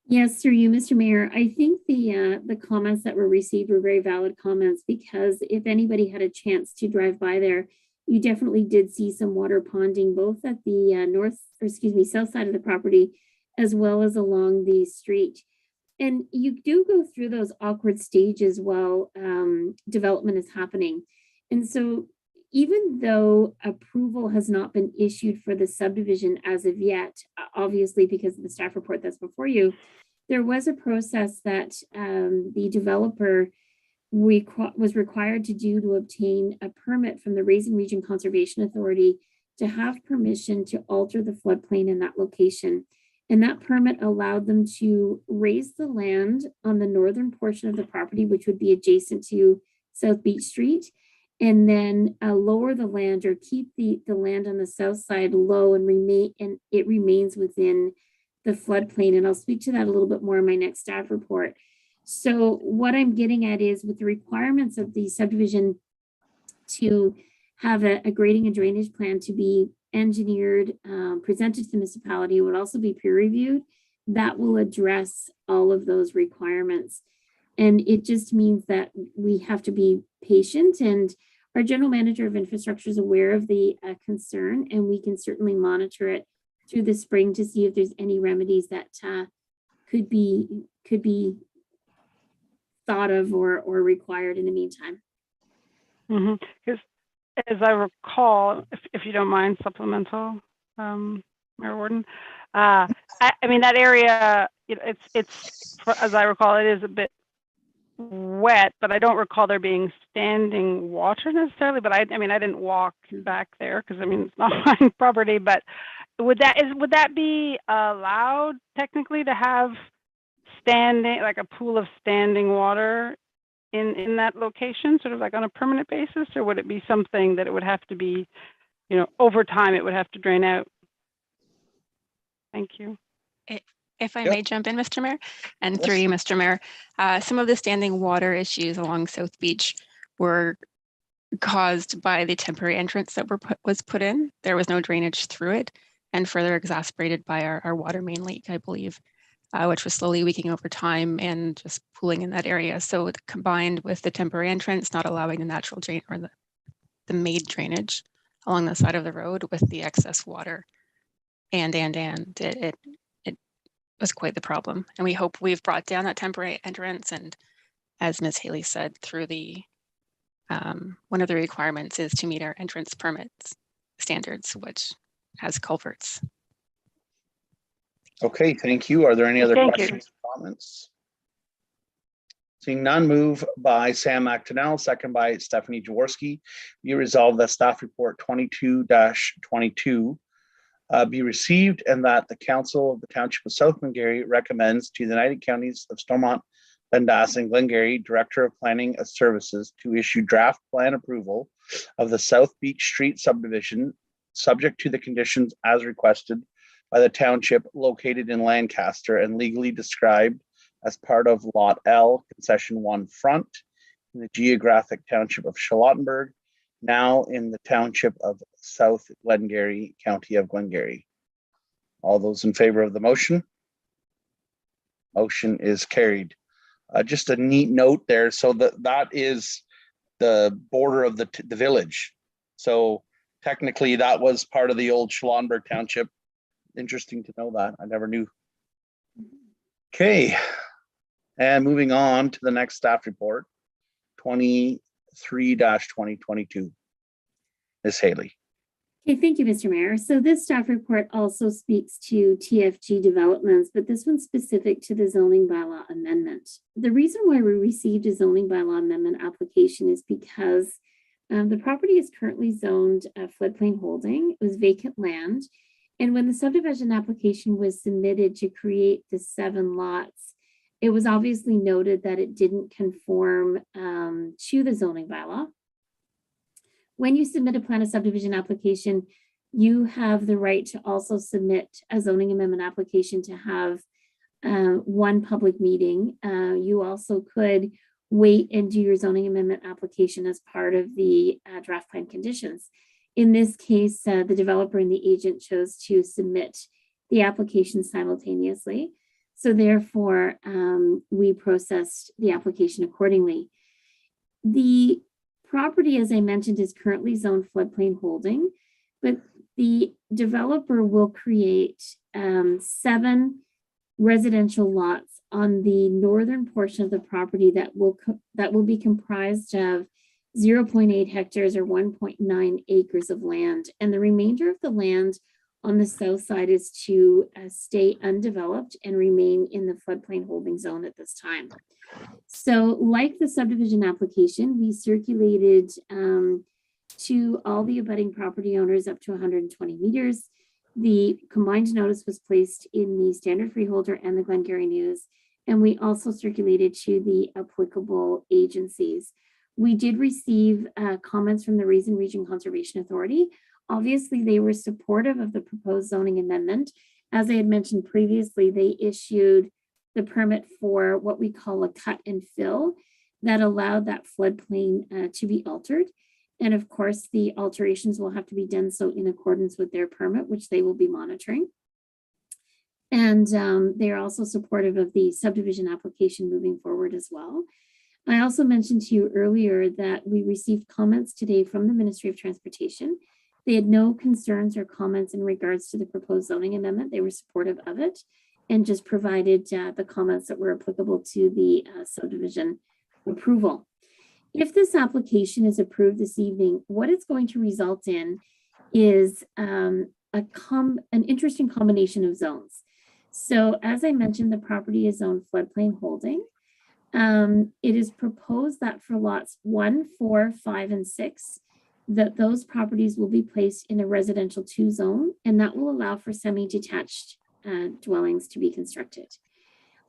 Yes, through you, Mr. Mayor. I think the comments that were received were very valid comments, because if anybody had a chance to drive by there, you definitely did see some water ponding, both at the south side of the property, as well as along the street. And you do go through those awkward stages while development is happening. And so even though approval has not been issued for the subdivision as of yet, obviously because of the staff report that's before you, there was a process that the developer was required to do to obtain a permit from the Raisin Region Conservation Authority to have permission to alter the floodplain in that location. And that permit allowed them to raise the land on the northern portion of the property, which would be adjacent to South Beach Street, and then lower the land, or keep the land on the south side low and it remains within the floodplain. And I'll speak to that a little bit more in my next staff report. So what I'm getting at is, with the requirements of the subdivision to have a grading and drainage plan to be engineered, presented to the municipality, would also be peer reviewed, that will address all of those requirements. And it just means that we have to be patient, and Our general manager of infrastructure is aware of the concern, and we can certainly monitor it through the spring to see if there's any remedies that could be thought of or required in the meantime. Because as I recall, if you don't mind, supplemental, Mayor Warden, I mean, that area, it's as I recall, it is a bit wet, but I don't recall there being standing water necessarily. But I mean, I didn't walk back there because I mean it's not my property. But would that be allowed technically to have standing, like a pool of standing water in that location, sort of like on a permanent basis, or would it be something that it would have to be, you know, over time it would have to drain out? Thank you. If I may jump in, Mr. Mayor, and through you, Mr. Mayor, some of the standing water issues along South Beach were caused by the temporary entrance that was put in. There was no drainage through it, and further exacerbated by our water main leak, I believe, which was slowly leaking over time and just pooling in that area. So combined with the temporary entrance not allowing the natural drain or the made drainage along the side of the road with the excess water, and it was quite the problem. And we hope we've brought down that temporary entrance. And as Ms. Haley said, through the one of the requirements is to meet our entrance permits standards, which has culverts. Okay, thank you. Are there any other questions or comments? Seeing none, move by Sam McTonnell, second by Stephanie Jaworski. Be resolved that staff report 22-22 be received, and that the Council of the Township of South Glengarry recommends to the United Counties of Stormont, Dundas, and Glengarry Director of Planning Services to issue draft plan approval of the South Beach Street subdivision, subject to the conditions as requested by the township located in Lancaster and legally described as part of Lot L, Concession 1 Front, in the geographic township of Charlottenburg, now in the township of South Glengarry, County of Glengarry. All those in favor of the motion? Motion is carried. Just a neat note there. So that is the border of the village. So technically that was part of the old Charlottenburg Township. Interesting to know that. I never knew. Okay. And moving on to the next staff report, 23-2022. Ms. Haley. Okay, thank you, Mr. Mayor. So this staff report also speaks to TFG developments, but this one's specific to the zoning bylaw amendment. The reason why we received a zoning bylaw amendment application is because the property is currently zoned floodplain holding. It was vacant land. And when the subdivision application was submitted to create the 7 lots, it was obviously noted that it didn't conform to the zoning bylaw. When you submit a plan of subdivision application, you have the right to also submit a zoning amendment application to have one public meeting. You also could wait and do your zoning amendment application as part of the draft plan conditions. In this case, the developer and the agent chose to submit the application simultaneously. So therefore, we processed the application accordingly. The property, as I mentioned, is currently zoned floodplain holding, but the developer will create 7 residential lots on the northern portion of the property that will be comprised of 0.8 hectares or 1.9 acres of land. And the remainder of the land on the south side is to stay undeveloped and remain in the floodplain holding zone at this time. So like the subdivision application, we circulated to all the abutting property owners up to 120 meters. The combined notice was placed in the Standard Freeholder and the Glengarry News, and we also circulated to the applicable agencies. We did receive comments from the Raisin Region Conservation Authority. Obviously, they were supportive of the proposed zoning amendment. As I had mentioned previously, they issued the permit for what we call a cut and fill that allowed that floodplain to be altered. And of course, the alterations will have to be done so in accordance with their permit, which they will be monitoring. And they are also supportive of the subdivision application moving forward as well. I also mentioned to you earlier that we received comments today from the Ministry of Transportation. They had no concerns or comments in regards to the proposed zoning amendment. They were supportive of it and just provided the comments that were applicable to the subdivision approval. If this application is approved this evening, what it's going to result in is an interesting combination of zones. So as I mentioned, the property is zoned floodplain holding. It is proposed that for lots 1, 4, 5, and 6, that those properties will be placed in a residential 2 zone, and that will allow for semi-detached dwellings to be constructed.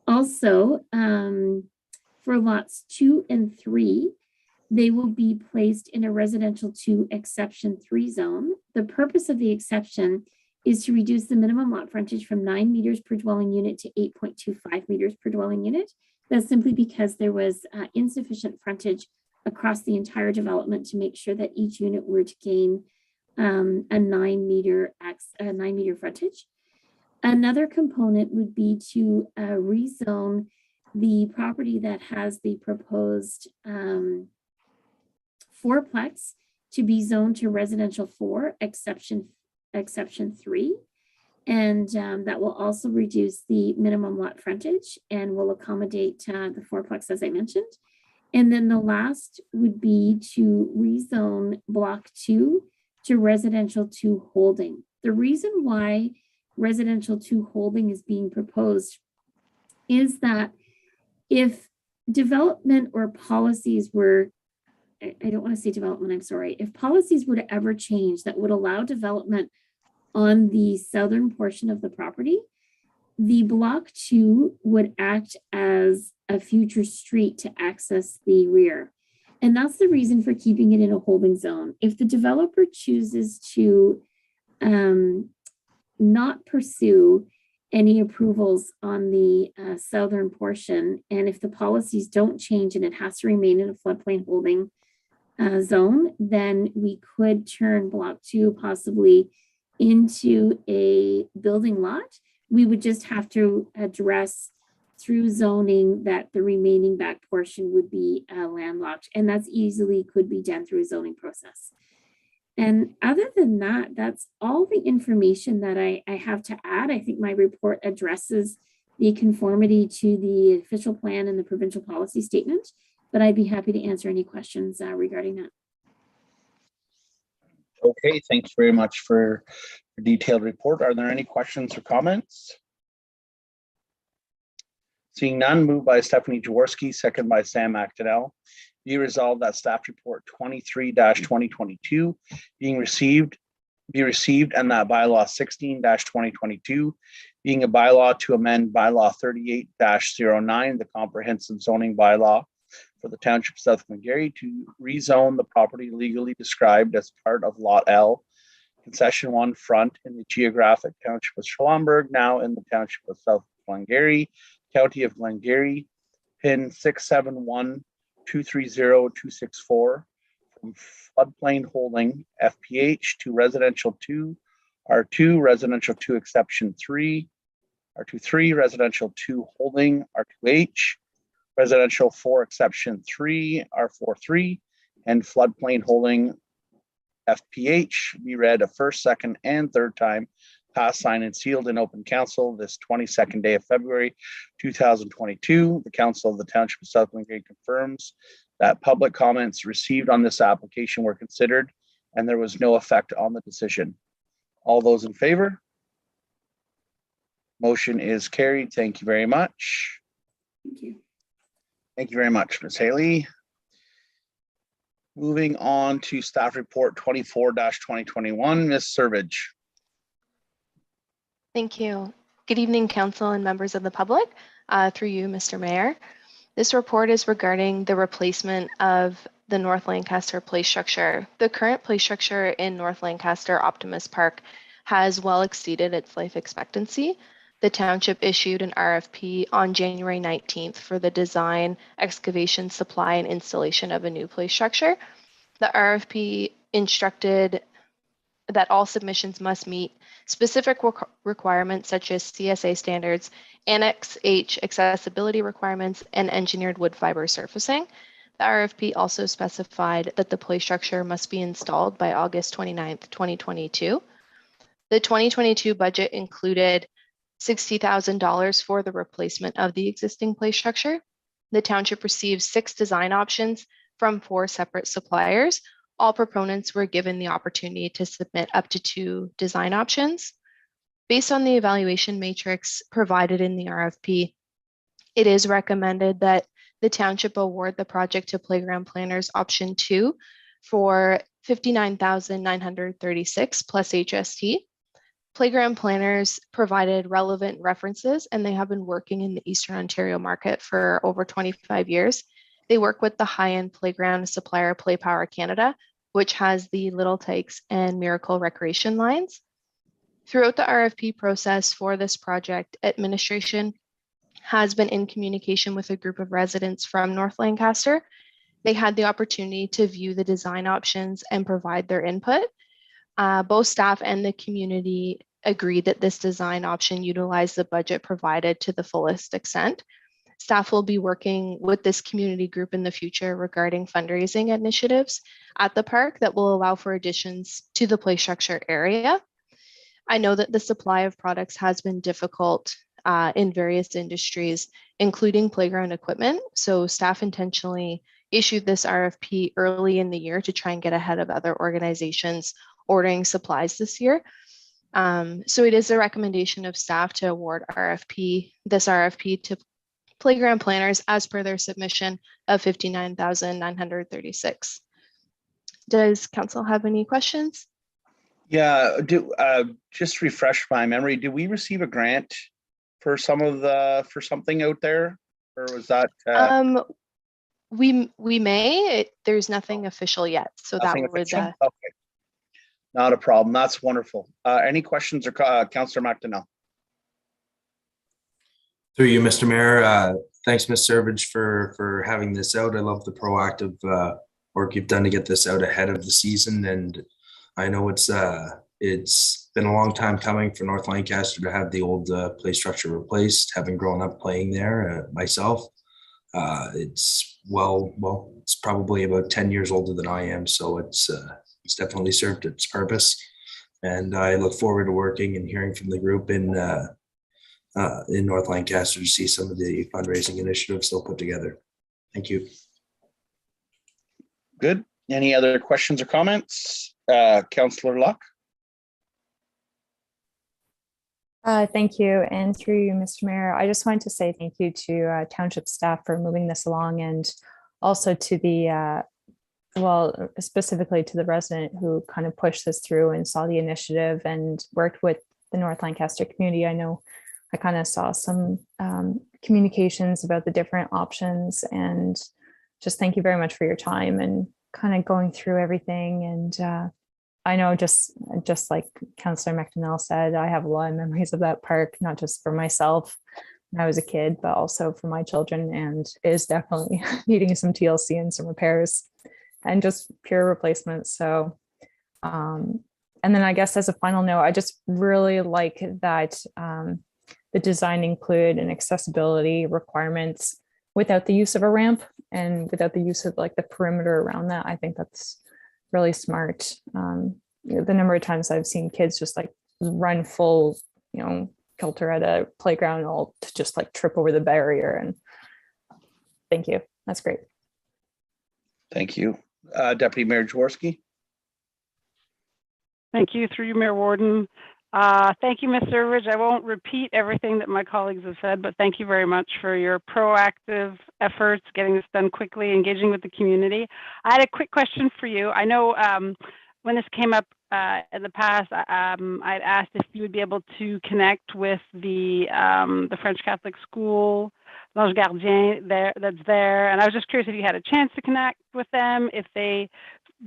Also, for lots 2 and 3, they will be placed in a residential 2 exception 3 zone. The purpose of the exception is to reduce the minimum lot frontage from 9 meters per dwelling unit to 8.25 meters per dwelling unit. That's simply because there was insufficient frontage across the entire development to make sure that each unit were to gain a 9 meter frontage. Another component would be to rezone the property that has the proposed fourplex to be zoned to residential 4 exception 3. And that will also reduce the minimum lot frontage and will accommodate the fourplex, as I mentioned. And then the last would be to rezone block 2 to residential 2 holding. The reason why residential 2 holding is being proposed is that if development or policies were, I don't want to say development, I'm sorry, if policies were to ever change that would allow development on the southern portion of the property, the block 2 would act as a future street to access the rear. And that's the reason for keeping it in a holding zone. If the developer chooses to not pursue any approvals on the southern portion, and if the policies don't change and it has to remain in a floodplain holding zone, then we could turn block 2 possibly into a building lot. We would just have to address through zoning that the remaining back portion would be landlocked, and that's easily could be done through a zoning process. And other than that, that's all the information that I have to add. I think my report addresses the conformity to the official plan and the provincial policy statement, but I'd be happy to answer any questions regarding that. Okay, thanks very much for your detailed report. Are there any questions or comments? Seeing none, moved by Stephanie Jaworski, second by Sam Actonel. Be resolved that staff report 23-2022 be received and that bylaw 16-2022 being a bylaw to amend bylaw 38-09, the comprehensive zoning bylaw for the Township of South Glengarry to rezone the property legally described as part of Lot L, Concession 1 front in the geographic Township of Schlamberg, now in the Township of South Glengarry, County of Glengarry, PIN 671-230-264 from floodplain holding FPH to residential 2, R2, residential 2 exception 3, R2-3, residential 2 holding, R2H, residential 4 exception 3, R4-3, and floodplain holding FPH be read a first, second, and third time, passed, signed, and sealed in open council this 22nd day of February 2022. The Council of the Township of South Glengarry confirms that public comments received on this application were considered and there was no effect on the decision. All those in favor? Motion is carried. Thank you very much. Thank you. Thank you very much, Ms. Haley. Moving on to staff report 24-2021, Ms. Servage. Thank you. Good evening, council and members of the public. Through you, Mr. Mayor. This report is regarding the replacement of the North Lancaster play structure. The current play structure in North Lancaster Optimus Park has well exceeded its life expectancy. The township issued an RFP on January 19th for the design, excavation, supply, and installation of a new play structure. The RFP instructed that all submissions must meet specific requirements such as CSA standards, Annex H accessibility requirements, and engineered wood fiber surfacing. The RFP also specified that the play structure must be installed by August 29th, 2022. The 2022 budget included $60,000 for the replacement of the existing play structure. The township received 6 design options from 4 separate suppliers. All proponents were given the opportunity to submit up to 2 design options. Based on the evaluation matrix provided in the RFP, it is recommended that the township award the project to Playground Planners Option 2 for $59,936 plus HST. Playground Planners provided relevant references, and they have been working in the Eastern Ontario market for over 25 years. They work with the high-end playground supplier Play Power Canada, which has the Little Tykes and Miracle Recreation lines. Throughout the RFP process for this project, administration has been in communication with a group of residents from North Lancaster. They had the opportunity to view the design options and provide their input. Both staff and the community agreed that this design option utilized the budget provided to the fullest extent. Staff will be working with this community group in the future regarding fundraising initiatives at the park that will allow for additions to the play structure area. I know that the supply of products has been difficult in various industries, including playground equipment. So staff intentionally issued this RFP early in the year to try and get ahead of other organizations ordering supplies this year. So it is a recommendation of staff to award this RFP to Playground Planners as per their submission of $59,936. Does council have any questions? Yeah, just refresh my memory. Did we receive a grant for for something out there, or was that? We may. There's nothing official yet, so Nothing that would. official? Okay, not a problem. That's wonderful. Any questions, or Councillor McDonnell? Through you, Mr. Mayor. Thanks, Ms. Servage, for having this out. I love the proactive work you've done to get this out ahead of the season, and I know it's been a long time coming for North Lancaster to have the old play structure replaced. Having grown up playing there myself, it's it's probably about 10 years older than I am, so it's definitely served its purpose. And I look forward to working and hearing from the group in North Lancaster to see some of the fundraising initiatives they'll put together. Thank you. Good. Any other questions or comments? Councillor Luck? Thank you. And through you, Mr. Mayor, I just wanted to say thank you to township staff for moving this along, and also to the, specifically to the resident who kind of pushed this through and saw the initiative and worked with the North Lancaster community. I know I kind of saw some communications about the different options, and just thank you very much for your time and kind of going through everything. And I know just like Councillor McDonnell said, I have a lot of memories of that park, not just for myself when I was a kid, but also for my children, and is definitely needing some TLC and some repairs and just pure replacements. So, and then I guess as a final note, I just really like that the design included an accessibility requirements without the use of a ramp and without the use of like the perimeter around that. I think that's really smart. The number of times I've seen kids just like run full, kilter at a playground, all to just like trip over the barrier. And thank you. That's great. Thank you. Deputy Mayor Jaworski. Thank you, through you, Mayor Warden. Thank you, Ms. Servage. I won't repeat everything that my colleagues have said, but thank you very much for your proactive efforts, getting this done quickly, engaging with the community. I had a quick question for you. I know when this came up in the past, I'd asked if you would be able to connect with the French Catholic school, L'Ange Gardien that's there. And I was just curious if you had a chance to connect with them, if they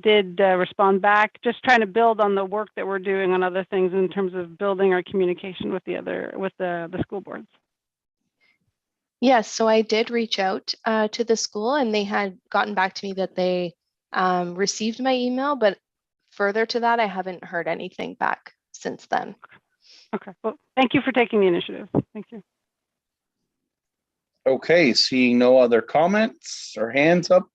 did respond back, just trying to build on the work that we're doing on other things in terms of building our communication with the school boards. Yes, so I did reach out to the school, and they had gotten back to me that they received my email, but further to that, I haven't heard anything back since then. Okay, well, thank you for taking the initiative. Thank you. Okay, seeing no other comments or hands up,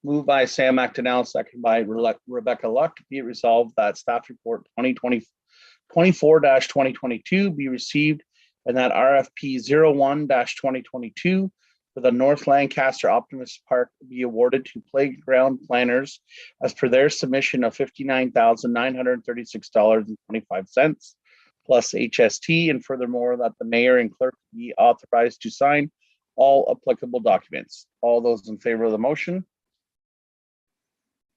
moved by Sam McDonnell, second by Rebecca Luck. Be it resolved that staff report 2024-2022 be received and that RFP 01-2022 for the North Lancaster Optimist Park be awarded to playground planners as per their submission of $59,936.25 plus HST, and furthermore that the mayor and clerk be authorized to sign all applicable documents. All those in favor of the motion?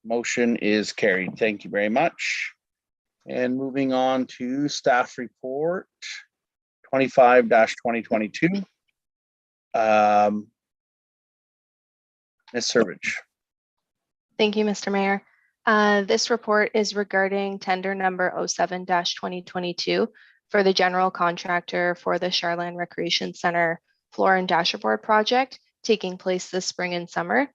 Motion is carried. Thank you very much. And moving on to staff report 25-2022. Ms. Servage. Thank you, Mr. Mayor. This report is regarding tender number 07-2022 for the general contractor for the Charland Recreation Center floor and dashboard project taking place this spring and summer.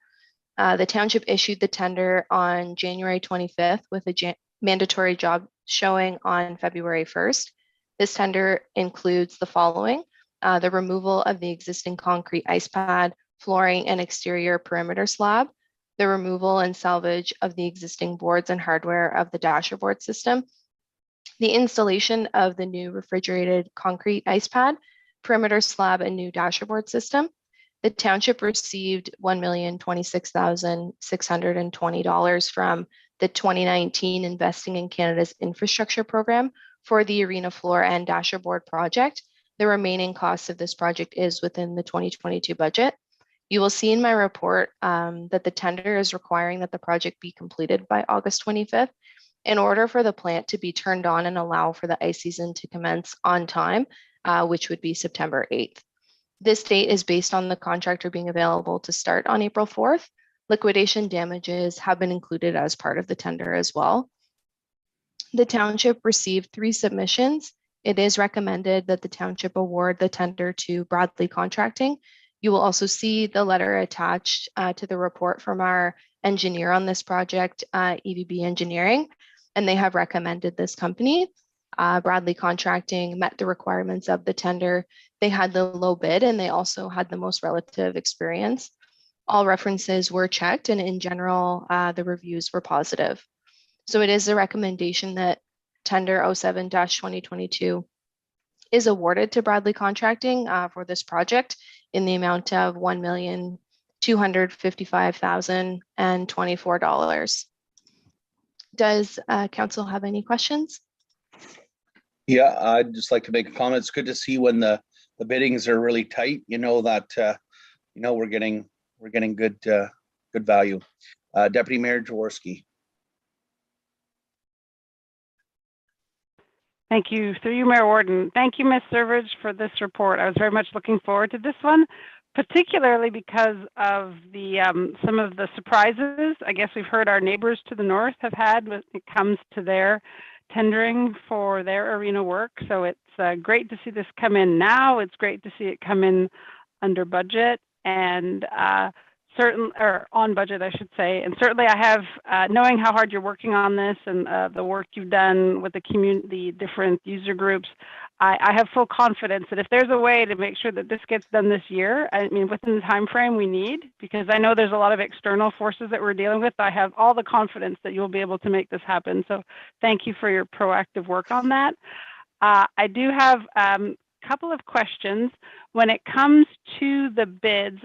The township issued the tender on January 25th with a mandatory job showing on February 1st. This tender includes the following: the removal of the existing concrete ice pad, flooring, and exterior perimeter slab, the removal and salvage of the existing boards and hardware of the dashboard system, the installation of the new refrigerated concrete ice pad, perimeter slab, and new dashboard system. The township received $1,026,620 from the 2019 Investing in Canada's Infrastructure Program for the arena floor and dashboard project. The remaining cost of this project is within the 2022 budget. You will see in my report that the tender is requiring that the project be completed by August 25th in order for the plant to be turned on and allow for the ice season to commence on time, which would be September 8th. This date is based on the contractor being available to start on April 4th. Liquidation damages have been included as part of the tender as well. The township received 3 submissions. It is recommended that the township award the tender to Bradley Contracting. You will also see the letter attached to the report from our engineer on this project, EVB Engineering, and they have recommended this company. Bradley Contracting met the requirements of the tender. They had the low bid and they also had the most relative experience. All references were checked and in general, the reviews were positive. So it is a recommendation that tender 07-2022 is awarded to Bradley Contracting for this project in the amount of $1,255,024. Does council have any questions? Yeah, I'd just like to make a comment. It's good to see when the biddings are really tight, you know, that we're getting good value. Deputy Mayor Jaworski. Thank you. Through you, Mayor Warden. Thank you, Ms. Servage, for this report. I was very much looking forward to this one, particularly because of the some of the surprises I guess we've heard our neighbors to the north have had when it comes to their tendering for their arena work. So it's great to see this come in now. It's great to see it come in under budget and on budget, I should say. And certainly I have, knowing how hard you're working on this and the work you've done with the community, different user groups, I have full confidence that if there's a way to make sure that this gets done this year, I mean, within the time frame we need, because I know there's a lot of external forces that we're dealing with, I have all the confidence that you'll be able to make this happen. So thank you for your proactive work on that. I do have a couple of questions. When it comes to the bids,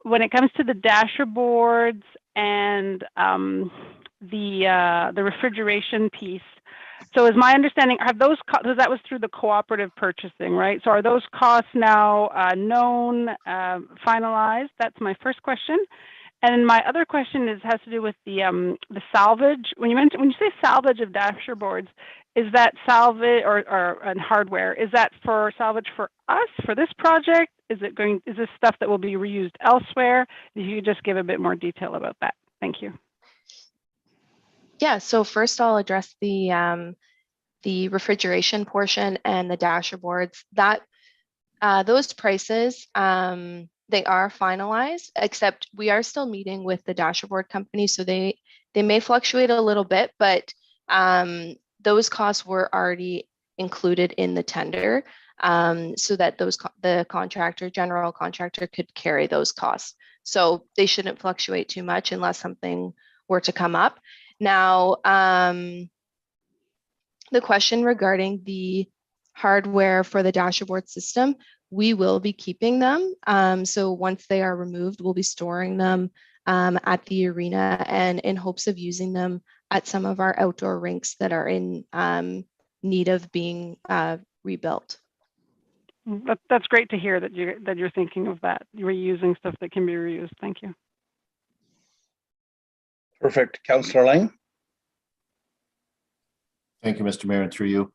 when it comes to the dashboards and the refrigeration piece, so is my understanding, have those, because that was through the cooperative purchasing, right? So are those costs now known, finalized? That's my first question. And my other question has to do with the salvage. When you say salvage of dashboards, is that salvage and hardware? Is that for salvage for us for this project? Is this stuff that will be reused elsewhere? If you could just give a bit more detail about that. Thank you. Yeah, so first I'll address the refrigeration portion and the dashboards. Those prices, they are finalized, except we are still meeting with the dashboard company, so they may fluctuate a little bit, but Those costs were already included in the tender, so that the general contractor could carry those costs. So they shouldn't fluctuate too much unless something were to come up. Now, the question regarding the hardware for the dashboard system, we will be keeping them. So once they are removed, we'll be storing them at the arena and in hopes of using them at some of our outdoor rinks that are in need of being rebuilt. That's great to hear that you're thinking of that, reusing stuff that can be reused. Thank you. Perfect. Councillor Lang. Thank you, Mr. Mayor, and through you.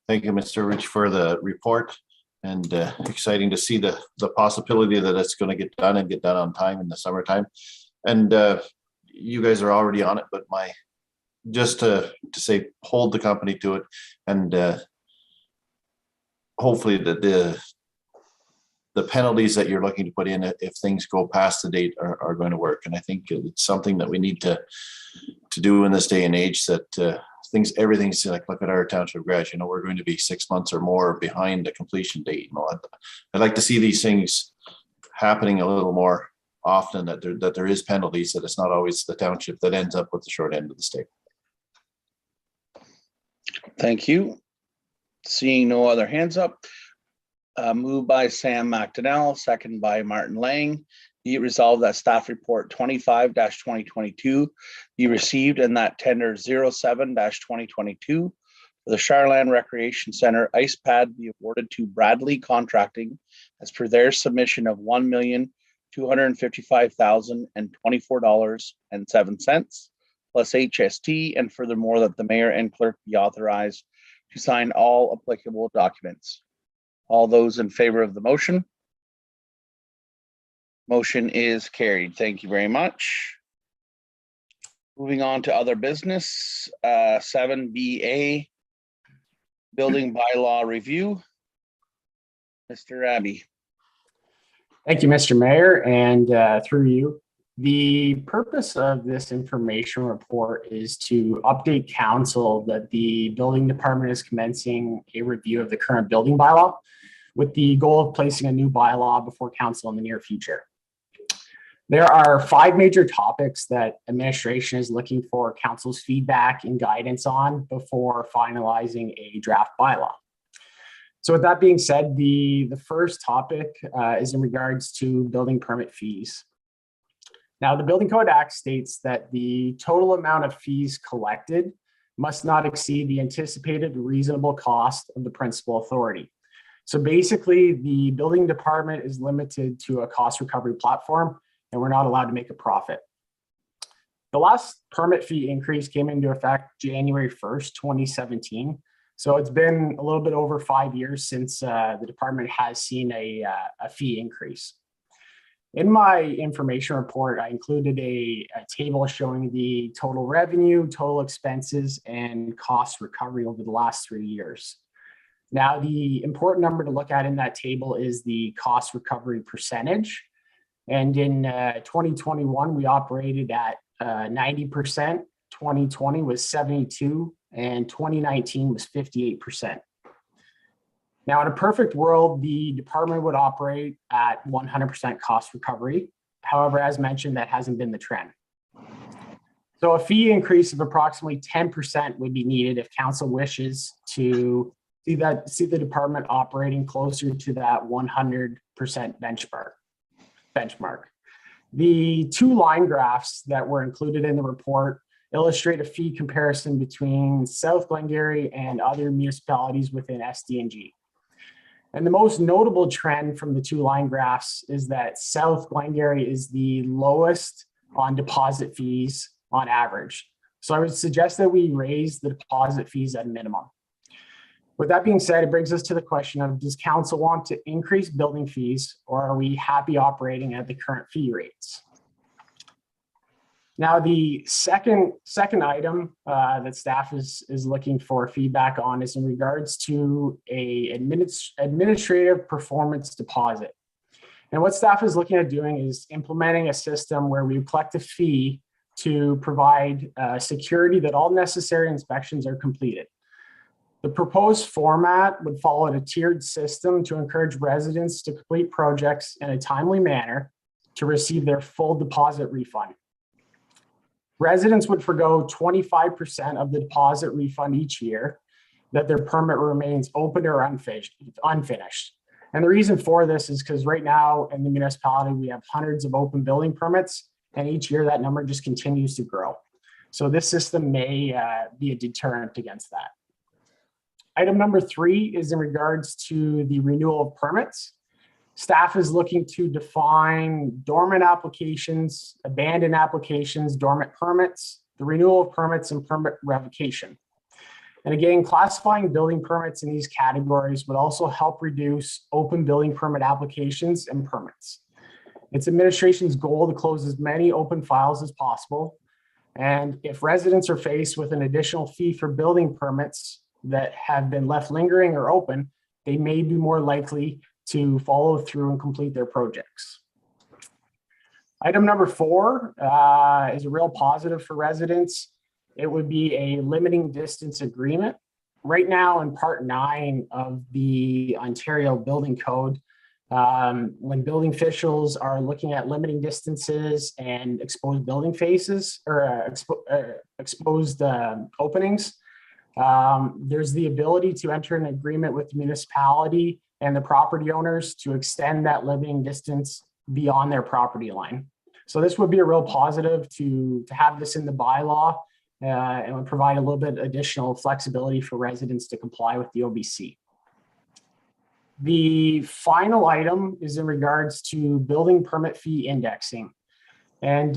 Thank you, Mr. Rich, for the report, and exciting to see the possibility that it's going to get done and get done on time in the summertime. And you guys are already on it, but just to say, hold the company to it, and hopefully the penalties that you're looking to put in if things go past the date are going to work. And I think it's something that we need to do in this day and age, that everything's like, look at our township grads, we're going to be 6 months or more behind the completion date. I'd like to see these things happening a little more often, that there is penalties, that it's not always the township that ends up with the short end of the stick. Thank you. Seeing no other hands up, moved by Sam McDonnell, second by Martin Lang. Be it resolved that staff report 25-2022 be received, and that tender 07-2022 for the Charland Recreation Center ice pad be awarded to Bradley Contracting as per their submission of $1,255,024.07 plus HST, and furthermore that the mayor and clerk be authorized to sign all applicable documents. All those in favor of the motion? Motion is carried. Thank you very much. Moving on to other business, 7BA, building bylaw review. Mr. Abbey. Thank you, Mr. Mayor, and through you. The purpose of this information report is to update council that the building department is commencing a review of the current building bylaw with the goal of placing a new bylaw before council in the near future. There are 5 major topics that administration is looking for council's feedback and guidance on before finalizing a draft bylaw. So with that being said, the first topic is in regards to building permit fees. Now, the Building Code Act states that the total amount of fees collected must not exceed the anticipated reasonable cost of the principal authority. So basically, the building department is limited to a cost recovery platform, and we're not allowed to make a profit. The last permit fee increase came into effect January 1st, 2017. So it's been a little bit over 5 years since the department has seen a fee increase. In my information report, I included a table showing the total revenue, total expenses, and cost recovery over the last 3 years. Now, the important number to look at in that table is the cost recovery percentage. And in 2021, we operated at 90%, 2020 was 72%, and 2019 was 58%. Now, in a perfect world, the department would operate at 100% cost recovery. However, as mentioned, that hasn't been the trend. So a fee increase of approximately 10% would be needed if council wishes to see the department operating closer to that 100% benchmark. The 2 line graphs that were included in the report illustrate a fee comparison between South Glengarry and other municipalities within SDNG. And the most notable trend from the 2 line graphs is that South Glengarry is the lowest on deposit fees on average. So I would suggest that we raise the deposit fees at a minimum. With that being said, it brings us to the question of, does council want to increase building fees, or are we happy operating at the current fee rates? Now, the second item that staff is looking for feedback on is in regards to a administrative performance deposit. And what staff is looking at doing is implementing a system where we collect a fee to provide security that all necessary inspections are completed. The proposed format would follow a tiered system to encourage residents to complete projects in a timely manner to receive their full deposit refund. Residents would forgo 25% of the deposit refund each year that their permit remains open or unfinished. And the reason for this is because right now in the municipality, we have hundreds of open building permits, and each year that number just continues to grow. So this system may be a deterrent against that. Item number 3 is in regards to the renewal of permits. Staff is looking to define dormant applications, abandoned applications, dormant permits, the renewal of permits, and permit revocation. And again, classifying building permits in these categories would also help reduce open building permit applications and permits. It's administration's goal to close as many open files as possible. And if residents are faced with an additional fee for building permits that have been left lingering or open, they may be more likely to follow through and complete their projects. Item number 4 is a real positive for residents. It would be a limiting distance agreement. Right now in Part 9 of the Ontario Building Code, when building officials are looking at limiting distances and exposed building faces or exposed openings, there's the ability to enter an agreement with the municipality and the property owners to extend that limiting distance beyond their property line. So this would be a real positive to have this in the bylaw, and would provide a little bit additional flexibility for residents to comply with the OBC. The final item is in regards to building permit fee indexing. And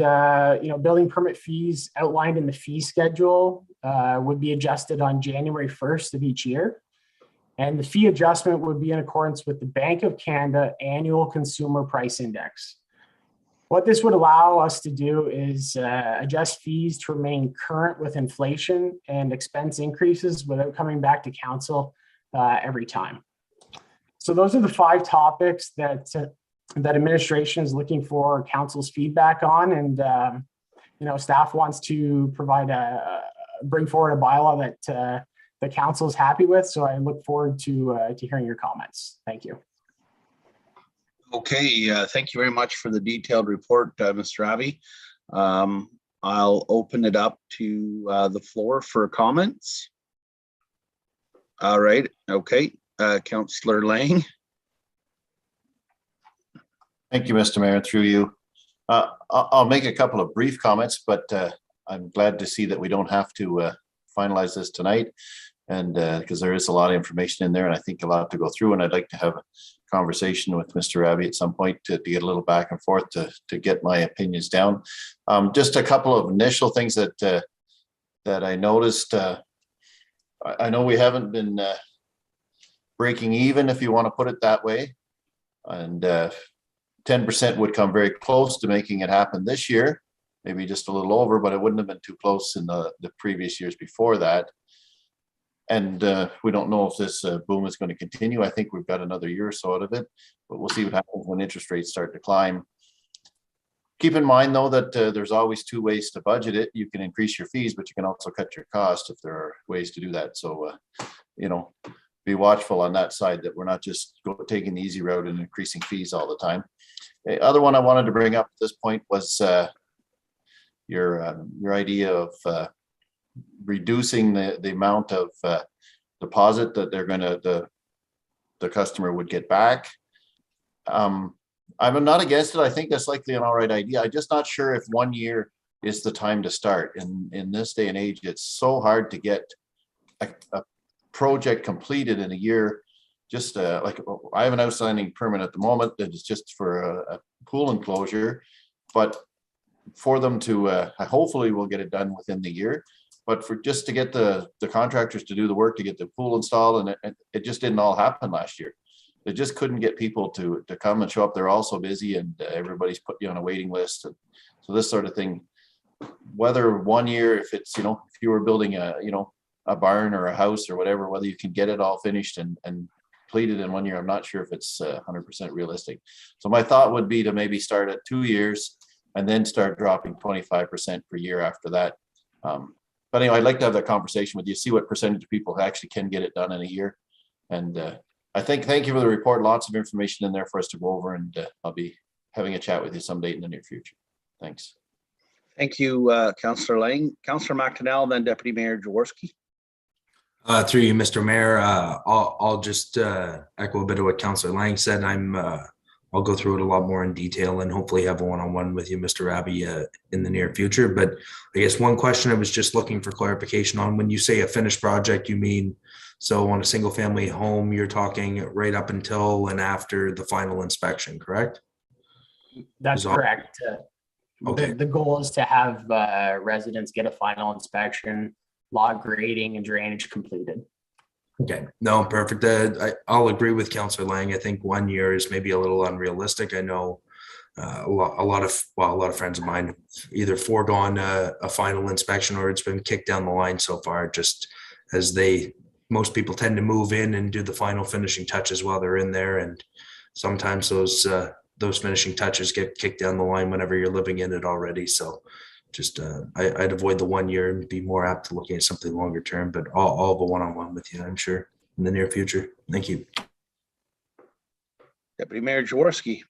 building permit fees outlined in the fee schedule would be adjusted on January 1st of each year. And the fee adjustment would be in accordance with the Bank of Canada Annual Consumer Price Index. What this would allow us to do is adjust fees to remain current with inflation and expense increases without coming back to council every time. So those are the 5 topics that administration is looking for council's feedback on, and staff wants to bring forward a bylaw that the council is happy with. So I look forward to hearing your comments. Thank you. Okay, thank you very much for the detailed report, Mr. Ravi. I'll open it up to the floor for comments. All right, okay, Councillor Lang. Thank you, Mr. Mayor, through you. I'll make a couple of brief comments, but I'm glad to see that we don't have to finalize this tonight, and because there is a lot of information in there, and I think a lot to go through, and I'd like to have a conversation with Mr. Ravi at some point to get a little back and forth to get my opinions down. Just a couple of initial things that I noticed. I know we haven't been breaking even, if you want to put it that way, and 10% would come very close to making it happen this year, maybe just a little over, but it wouldn't have been too close in the previous years before that. And we don't know if this boom is going to continue. I think we've got another year or so out of it, but we'll see what happens when interest rates start to climb. Keep in mind, though, that there's always 2 ways to budget it. You can increase your fees, but you can also cut your cost if there are ways to do that. So, be watchful on that side, that we're not just taking the easy route and increasing fees all the time. The other one I wanted to bring up at this point was your idea of reducing the amount of deposit that they're going to the customer would get back. I'm not against it. I think that's likely an all right idea. I'm just not sure if 1 year is the time to start. In this day and age, it's so hard to get a project completed in a year. Just like I have an outstanding permit at the moment that is just for a pool enclosure, but for them to hopefully we'll get it done within the year. But for just to get the contractors to do the work to get the pool installed, and it just didn't all happen last year. They just couldn't get people to come and show up. They're all so busy, and everybody's put you on a waiting list. And so this sort of thing, whether 1 year, if it's, if you were building a barn or a house or whatever, whether you can get it all finished and completed in 1 year, I'm not sure if it's 100% realistic. So my thought would be to maybe start at 2 years and then start dropping 25% per year after that. But anyway, I'd like to have that conversation with you, see what percentage of people actually can get it done in a year. And thank you for the report. Lots of information in there for us to go over, and I'll be having a chat with you someday in the near future. Thanks. Thank you, Councillor Lang. Councillor McDonnell, then Deputy Mayor Jaworski. Through you, Mr. Mayor, I'll just echo a bit of what Councillor Lang said. I'll go through it a lot more in detail and hopefully have a one-on-one with you, Mr. Raby, in the near future. But I guess one question I was just looking for clarification on: when you say a finished project, you mean so on a single-family home, you're talking right up until and after the final inspection, correct? That's correct. Okay. The goal is to have residents get a final inspection, log grading, and drainage completed. Okay, no, perfect. I'll agree with Councillor Lang. I think 1 year is maybe a little unrealistic. I know a lot of friends of mine have either foregone a final inspection or it's been kicked down the line so far, just as most people tend to move in and do the final finishing touches while they're in there, and sometimes those finishing touches get kicked down the line whenever you're living in it already. So just I'd avoid the 1 year and be more apt to looking at something longer term, but I'll have a one-on-one with you, I'm sure, in the near future. Thank you. Deputy Mayor Jaworski.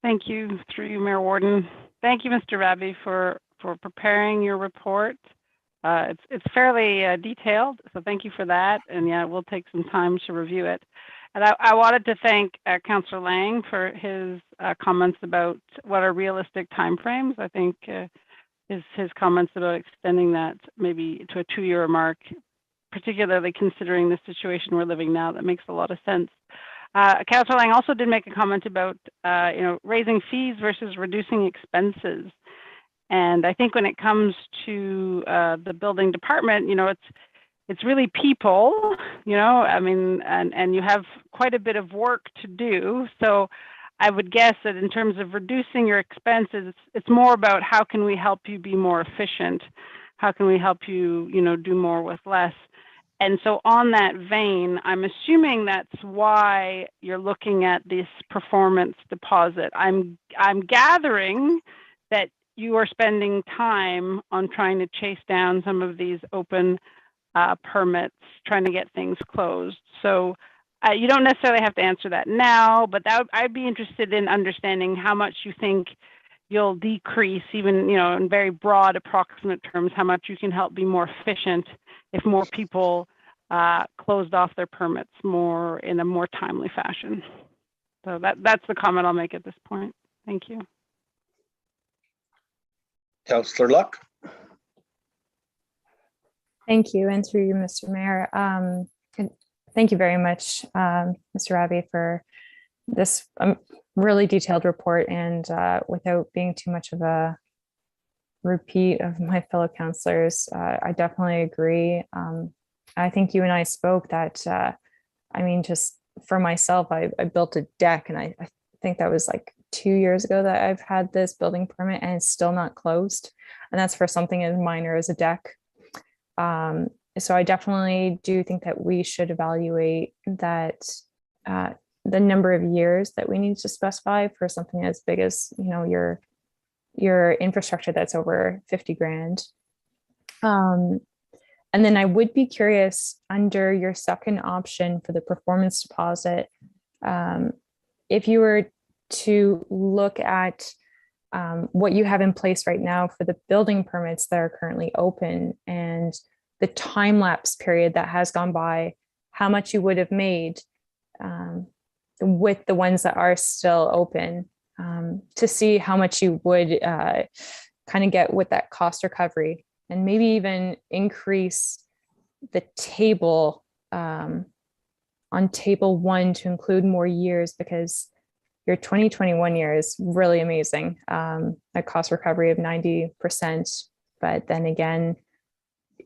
Thank you, through you, Mayor Warden. Thank you, Mr. Raby, for preparing your report. It's fairly detailed, so thank you for that. And yeah, we'll take some time to review it. And I wanted to thank Councillor Lang for his comments about what are realistic timeframes. I think his comments about extending that maybe to a 2-year mark, particularly considering the situation we're living now, that makes a lot of sense. Councillor Lang also did make a comment about raising fees versus reducing expenses. And I think when it comes to the building department, it's really people, I mean, and you have quite a bit of work to do. So I would guess that in terms of reducing your expenses, it's more about how can we help you be more efficient? How can we help you, do more with less? And so on that vein, I'm assuming that's why you're looking at this performance deposit. I'm gathering that you are spending time on trying to chase down some of these open permits, trying to get things closed. So you don't necessarily have to answer that now, but I'd be interested in understanding how much you think you'll decrease, even in very broad approximate terms, how much you can help be more efficient if more people closed off their permits more in a more timely fashion. So that's the comment I'll make at this point. Thank you. Councillor Luck. Thank you, and through you, Mr. Mayor. Thank you very much, Mr. Raby, for this really detailed report, and without being too much of a repeat of my fellow councillors, I definitely agree. I think you and I spoke that, just for myself, I built a deck, and I think that was like 2 years ago that I've had this building permit, and it's still not closed. And that's for something as minor as a deck. So I definitely do think that we should evaluate that the number of years that we need to specify for something as big as your infrastructure that's over 50 grand. And then I would be curious, under your second option for the performance deposit, if you were to look at what you have in place right now for the building permits that are currently open and the time lapse period that has gone by, how much you would have made with the ones that are still open, to see how much you would kind of get with that cost recovery, and maybe even increase the table on table 1 to include more years, because your 2021 year is really amazing. A cost recovery of 90%. But then again,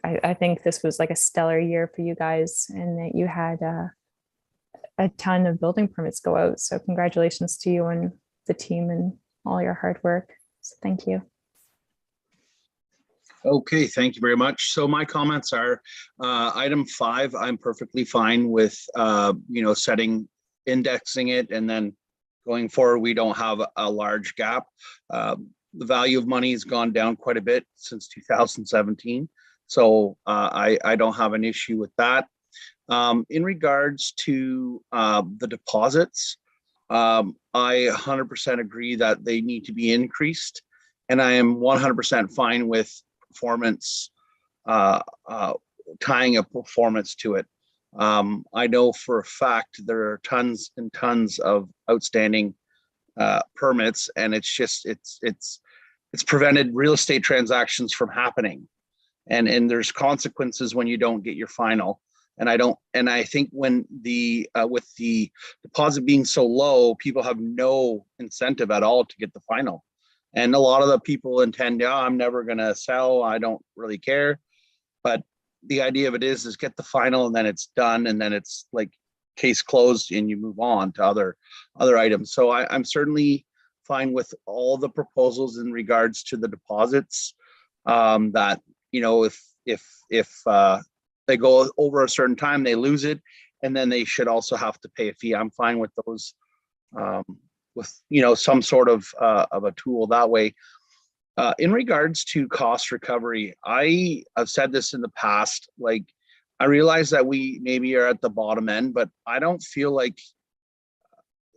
I think this was like a stellar year for you guys, and that you had a ton of building permits go out. So congratulations to you and the team and all your hard work. So thank you. Okay, thank you very much. So my comments are item 5, I'm perfectly fine with, indexing it and then going forward, we don't have a large gap. The value of money has gone down quite a bit since 2017. So I don't have an issue with that. In regards to the deposits, I 100% agree that they need to be increased. And I am 100% fine with performance, tying a performance to it. I know for a fact there are tons and tons of outstanding permits, and it's prevented real estate transactions from happening. And there's consequences when you don't get your final. And I think when with the deposit being so low, people have no incentive at all to get the final. And a lot of the people intend, oh, I'm never going to sell, I don't really care. But the idea of it is get the final, and then it's done, and then it's like case closed, and you move on to other items. So I'm certainly fine with all the proposals in regards to the deposits. That, you know, if they go over a certain time, they lose it, and then they should also have to pay a fee. I'm fine with those, with, you know, some sort of a tool that way. In regards to cost recovery, I've said this in the past, like, I realize that we maybe are at the bottom end, but I don't feel like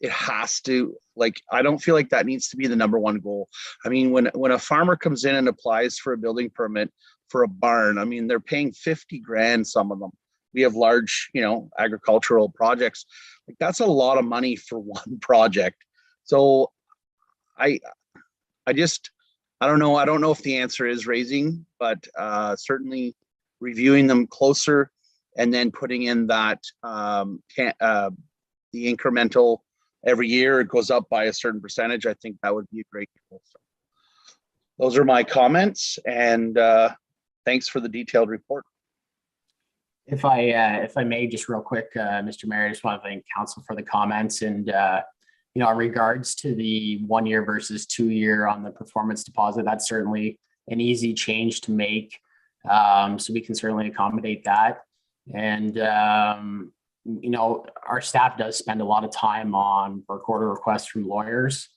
it has to, like, I don't feel like that needs to be the number one goal. I mean, when a farmer comes in and applies for a building permit for a barn, I mean, they're paying 50 grand, some of them. We have large, you know, agricultural projects. Like, that's a lot of money for one project. So I don't know. I don't know if the answer is raising, but certainly reviewing them closer, and then putting in that the incremental every year, it goes up by a certain percentage. I think that would be a great tool. So those are my comments, and thanks for the detailed report. If I may, just real quick, Mr. Mayor, I just want to thank council for the comments, and you know, in regards to the 1 year versus 2 year on the performance deposit, that's certainly an easy change to make. So we can certainly accommodate that. And you know, our staff does spend a lot of time on work order requests from lawyers,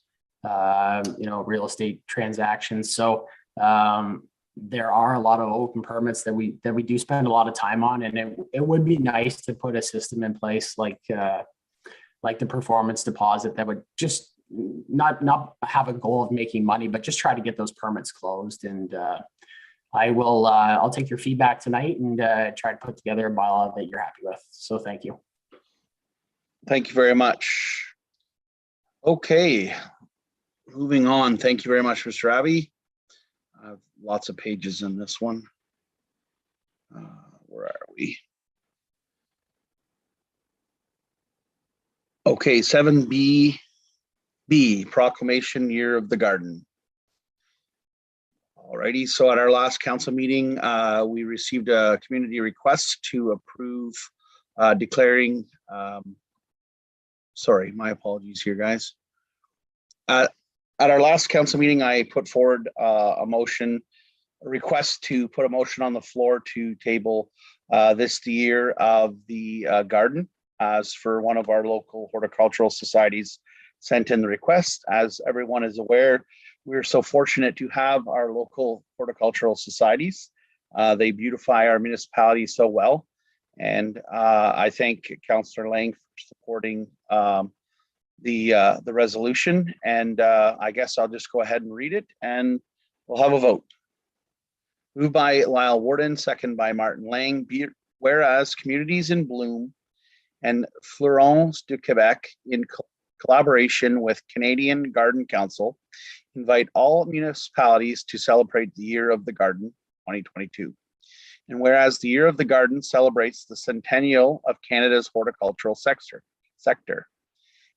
you know, real estate transactions. So there are a lot of open permits that we do spend a lot of time on, and it would be nice to put a system in place like the performance deposit that would just not have a goal of making money, but just try to get those permits closed. And I'll take your feedback tonight and try to put together a bylaw that you're happy with. So thank you. Thank you very much. Okay, moving on. Thank you very much, Mr. Abbey. I have lots of pages in this one. Where are we? Okay, 7B, Proclamation Year of the Garden. Alrighty, so at our last council meeting, we received a community request to approve declaring, sorry, my apologies here, guys. At our last council meeting, I put forward a request to put a motion on the floor to table this year of the garden, as for one of our local horticultural societies sent in the request. As everyone is aware, we're so fortunate to have our local horticultural societies. They beautify our municipality so well. And I thank Councillor Lang for supporting the resolution. And I guess I'll just go ahead and read it, and we'll have a vote. Moved by Lyle Warden, second by Martin Lang. Whereas communities in bloom and Fleurons du Québec, in collaboration with Canadian Garden Council, invite all municipalities to celebrate the Year of the Garden 2022. And whereas the Year of the Garden celebrates the centennial of Canada's horticultural sector.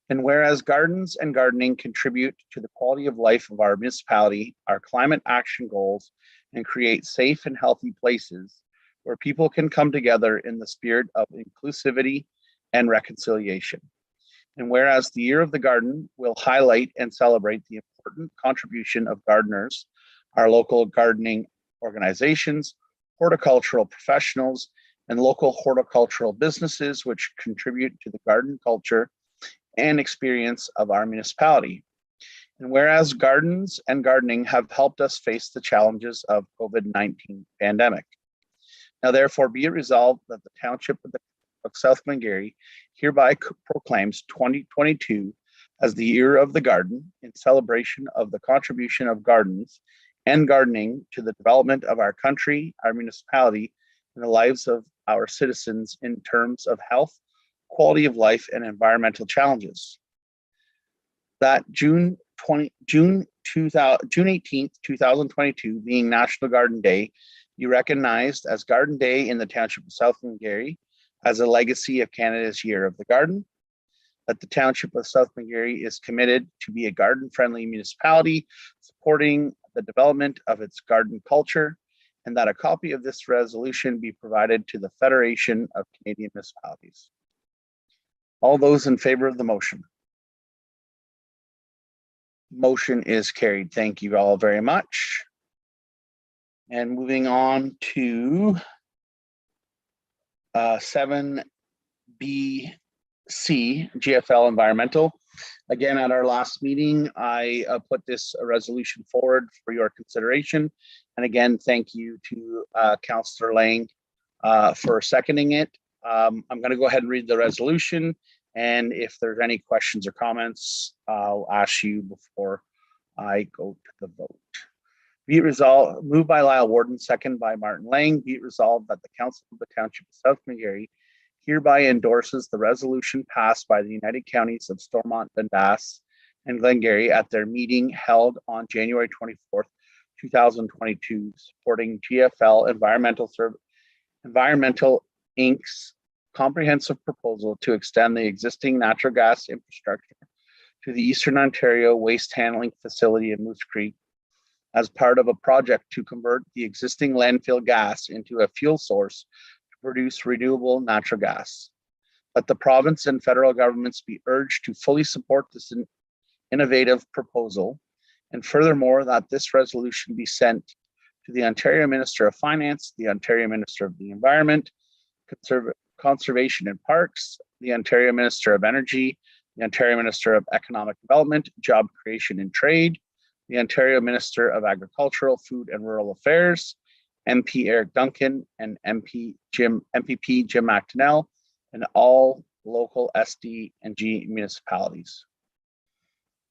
And whereas gardens and gardening contribute to the quality of life of our municipality, our climate action goals, and create safe and healthy places where people can come together in the spirit of inclusivity and reconciliation. And whereas the Year of the Garden will highlight and celebrate the important contribution of gardeners, our local gardening organizations, horticultural professionals, and local horticultural businesses which contribute to the garden culture and experience of our municipality. And whereas gardens and gardening have helped us face the challenges of COVID-19 pandemic. Now therefore be it resolved that the Township of South Glengarry hereby proclaims 2022 as the Year of the Garden in celebration of the contribution of gardens and gardening to the development of our country, our municipality, and the lives of our citizens in terms of health, quality of life, and environmental challenges. That June 18th, 2022, being National Garden Day, you recognized as Garden Day in the Township of South Glengarry as a legacy of Canada's Year of the Garden. That the Township of South Glengarry is committed to be a garden-friendly municipality, supporting the development of its garden culture, and that a copy of this resolution be provided to the Federation of Canadian Municipalities. All those in favor of the motion? Motion is carried. Thank you all very much. And moving on to 7B C, GFL Environmental. Again, at our last meeting, I put this resolution forward for your consideration. And again, thank you to Councillor Lang for seconding it. I'm going to go ahead and read the resolution. And if there's any questions or comments, I'll ask you before I go to the vote. Be it resolved, moved by Lyle Warden, second by Martin Lang. Be it resolved that the Council of the Township of South Glengarry hereby endorses the resolution passed by the United Counties of Stormont, Dundas, and Glengarry at their meeting held on January 24th, 2022, supporting GFL Environmental Inc.'s comprehensive proposal to extend the existing natural gas infrastructure to the Eastern Ontario Waste Handling Facility in Moose Creek as part of a project to convert the existing landfill gas into a fuel source produce renewable natural gas. That the province and federal governments be urged to fully support this innovative proposal, and furthermore that this resolution be sent to the Ontario Minister of Finance, the Ontario Minister of the Environment, Conservation and Parks, the Ontario Minister of Energy, the Ontario Minister of Economic Development, Job Creation and Trade, the Ontario Minister of Agricultural, Food and Rural Affairs, MP Eric Duncan, and MPP Jim McDonnell, and all local SD and G municipalities.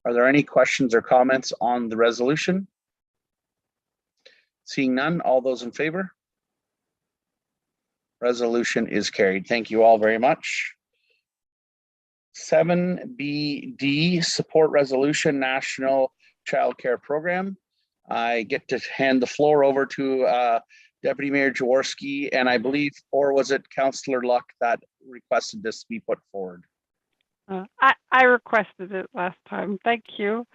Are there any questions or comments on the resolution? Seeing none, all those in favor? Resolution is carried. Thank you all very much. 7BD, Support Resolution National Child Care Program. I get to hand the floor over to Deputy Mayor Jaworski, and I believe, or was it Councillor Luck that requested this to be put forward? I requested it last time. Thank you.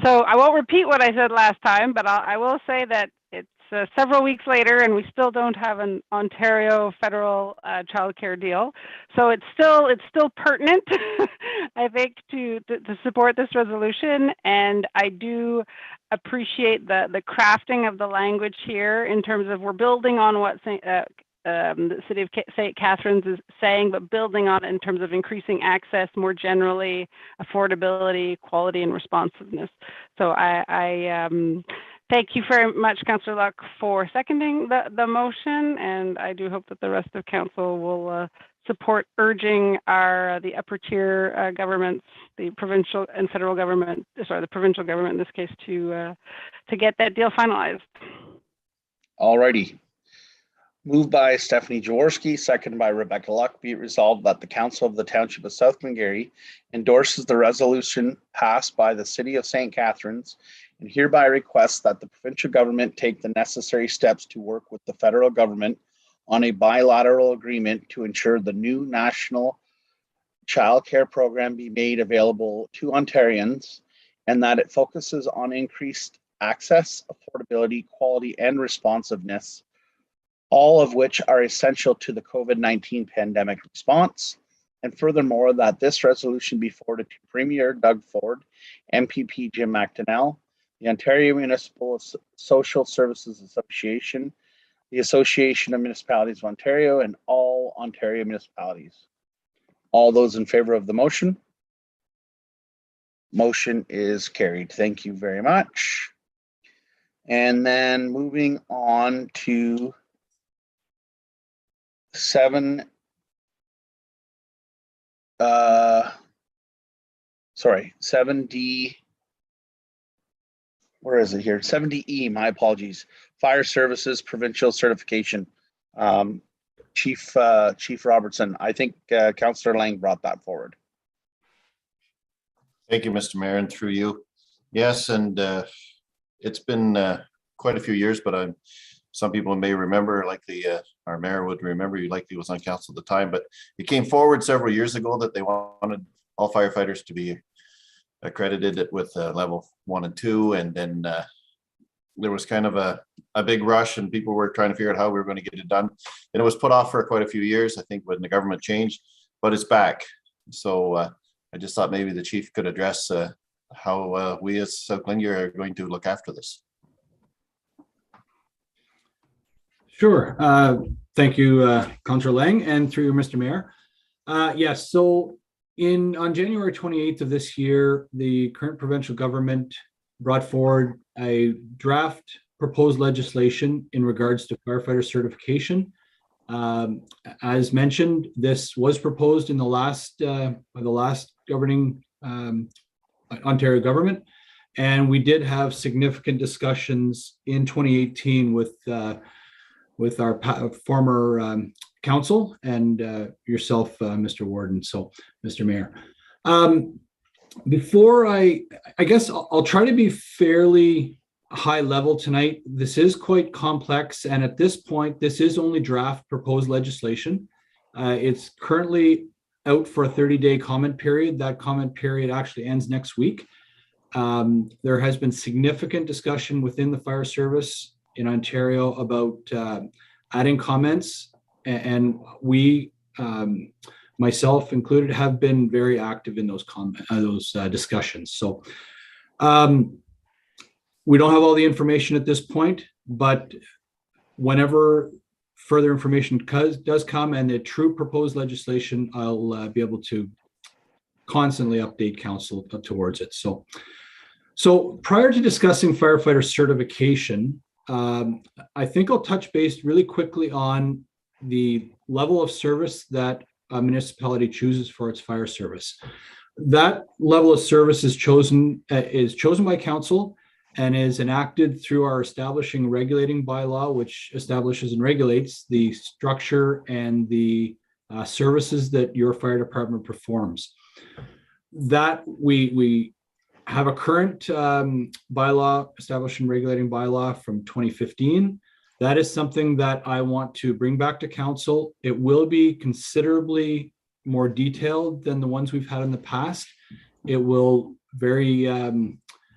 So I won't repeat what I said last time, but I will say that it's several weeks later and we still don't have an Ontario federal childcare deal. So it's still pertinent, I think, to support this resolution. And I do appreciate the crafting of the language here in terms of we're building on what the City of St. Catharines is saying, but building on it in terms of increasing access more generally, affordability, quality, and responsiveness. So I thank you very much, Councillor Luck, for seconding the motion, and I do hope that the rest of council will support urging the upper tier governments, the provincial and federal government, the provincial government in this case, to get that deal finalized. All righty. Moved by Stephanie Jaworski, second by Rebecca Luck. Be it resolved that the Council of the Township of South Glengarry endorses the resolution passed by the City of St. Catharines and hereby requests that the provincial government take the necessary steps to work with the federal government on a bilateral agreement to ensure the new national child care program be made available to Ontarians, and that it focuses on increased access, affordability, quality, and responsiveness, all of which are essential to the COVID-19 pandemic response. And furthermore, that this resolution be forwarded to Premier Doug Ford, MPP Jim McDonnell, the Ontario Municipal Social Services Association, the Association of Municipalities of Ontario, and all Ontario municipalities. All those in favor of the motion? Motion is carried. Thank you very much. And then moving on to 7D. Where is it here? 7DE, my apologies. Fire Services Provincial Certification. Chief Robertson, I think Councillor Lang brought that forward. Thank you, Mr. Mayor, and through you. Yes, and it's been quite a few years, but some people may remember, likely our mayor would remember, you likely was on council at the time, but it came forward several years ago that they wanted all firefighters to be accredited with level 1 and 2, and then there was kind of a big rush and people were trying to figure out how we were going to get it done. And it was put off for quite a few years, I think, when the government changed, but it's back. So I just thought maybe the chief could address how we as South Glengarry are going to look after this. Sure. Thank you, Councillor Lang, and through you, Mr. Mayor. Yes, so on January 28th of this year, the current provincial government brought forward a draft proposed legislation in regards to firefighter certification. As mentioned, this was proposed in the last governing Ontario government, and we did have significant discussions in 2018 with our former council and yourself, Mr. Warden. So, Mr. Mayor, before I guess I'll try to be fairly high level tonight. This is quite complex, and at this point, this is only draft proposed legislation. It's currently out for a 30-day comment period. That comment period actually ends next week. There has been significant discussion within the fire service in Ontario about adding comments, and we, myself included, have been very active in those discussions. So we don't have all the information at this point, but whenever further information does come and the true proposed legislation, I'll be able to constantly update council towards it. So prior to discussing firefighter certification, I think I'll touch base really quickly on the level of service that a municipality chooses for its fire service. That level of service is chosen by council and is enacted through our establishing regulating bylaw, which establishes and regulates the structure and the services that your fire department performs. That we have a current bylaw, establishing regulating bylaw from 2015. That is something that I want to bring back to council. It will be considerably more detailed than the ones we've had in the past. It will very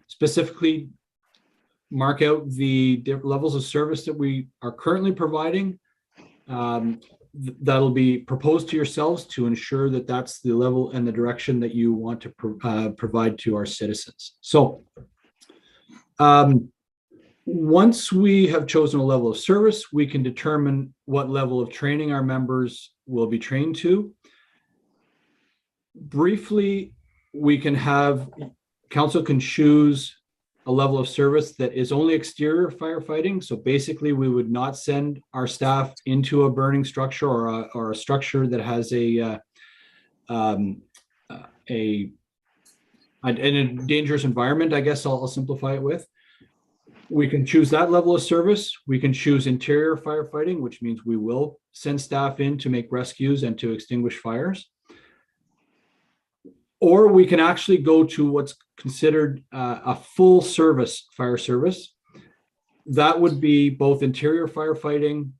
specifically mark out the different levels of service that we are currently providing. That'll be proposed to yourselves to ensure that that's the level and the direction that you want to provide to our citizens. So once we have chosen a level of service, we can determine what level of training our members will be trained to. Briefly, council can choose a level of service that is only exterior firefighting. So basically, we would not send our staff into a burning structure or a structure that has in a dangerous environment, I guess I'll simplify it with. We can choose that level of service. We can choose interior firefighting, which means we will send staff in to make rescues and to extinguish fires. Or we can actually go to what's considered a full service fire service. That would be both interior firefighting,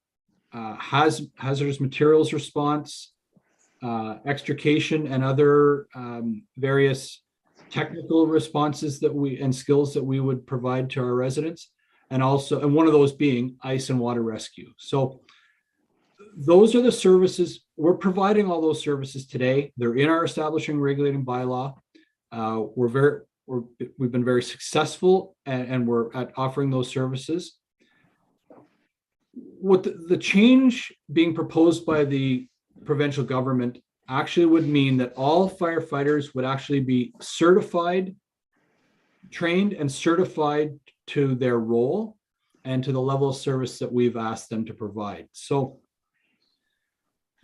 hazardous materials response, extrication, and other various technical responses and skills that we would provide to our residents, and one of those being ice and water rescue. So those are the services. We're providing all those services today. They're in our establishing regulating bylaw. We've been very successful and we're at offering those services. What the change being proposed by the provincial government actually would mean that all firefighters would actually be certified trained and certified to their role and to the level of service that we've asked them to provide. So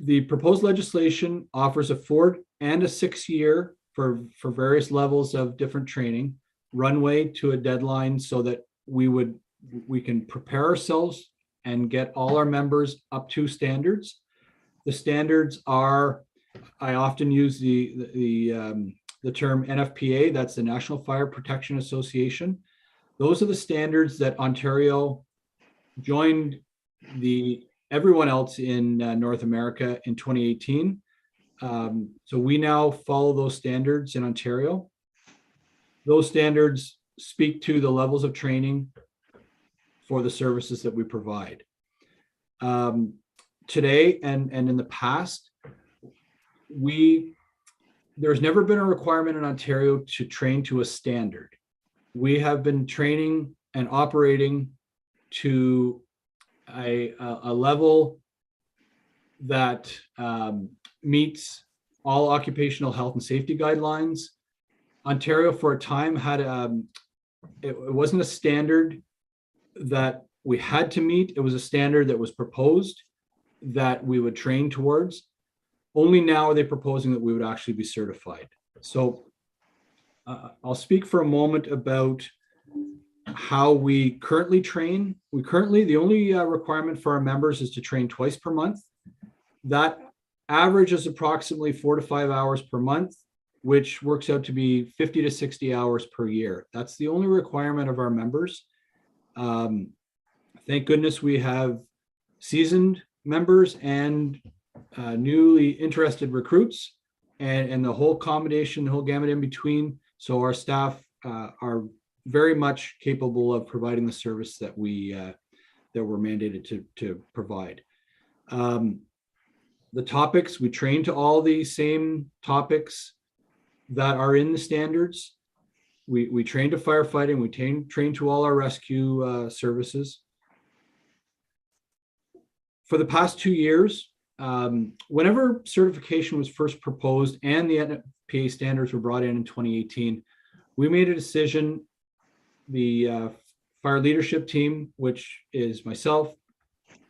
the proposed legislation offers a 4 and a 6 year for various levels of different training runway to a deadline, so that we can prepare ourselves and get all our members up to standards. The standards are, I often use the term NFPA, that's the National Fire Protection Association. Those are the standards that Ontario joined everyone else in North America in 2018. So we now follow those standards in Ontario. Those standards speak to the levels of training for the services that we provide. Today and in the past, there's never been a requirement in Ontario to train to a standard. We have been training and operating to a level that meets all occupational health and safety guidelines. Ontario for a time had it wasn't a standard that we had to meet. It was a standard that was proposed that we would train towards. Only now are they proposing that we would actually be certified. So I'll speak for a moment about how we currently train. The only requirement for our members is to train twice per month. That average is approximately 4 to 5 hours per month, which works out to be 50 to 60 hours per year. That's the only requirement of our members. Thank goodness we have seasoned members and newly interested recruits and the whole accommodation, the whole gamut in between. So our staff are very much capable of providing the service that we're mandated to provide. The topics, we train to all the same topics that are in the standards. We train to firefighting, we train to all our rescue services. For the past 2 years, whenever certification was first proposed and the NFPA standards were brought in 2018, we made a decision, the fire leadership team, which is myself,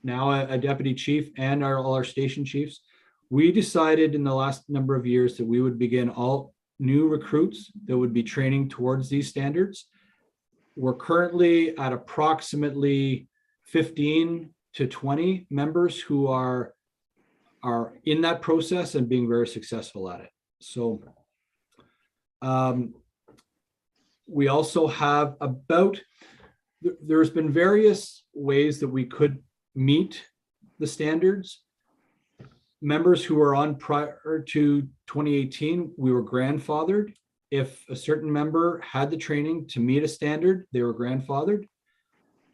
now a deputy chief, and all our station chiefs, we decided in the last number of years that we would begin all new recruits that would be training towards these standards. We're currently at approximately 15 to 20 members who are in that process and being very successful at it. So we also have there's been various ways that we could meet the standards. Members who are on prior to 2018, we were grandfathered. If a certain member had the training to meet a standard, they were grandfathered.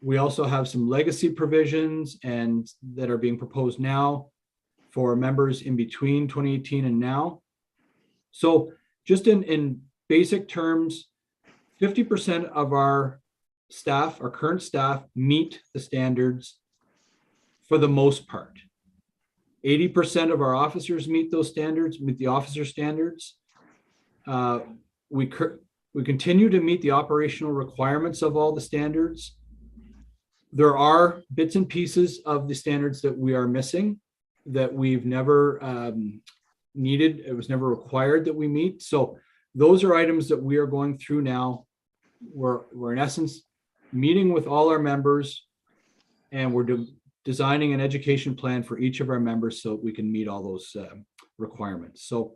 We also have some legacy provisions and that are being proposed now for members in between 2018 and now. So just in basic terms, 50% of our staff, our current staff, meet the standards for the most part. 80% of our officers meet those standards, meet the officer standards. We continue to meet the operational requirements of all the standards. There are bits and pieces of the standards that we are missing that we've never needed. It was never required that we meet. So those are items that we are going through now. We're in essence meeting with all our members, and we're designing an education plan for each of our members so we can meet all those requirements. So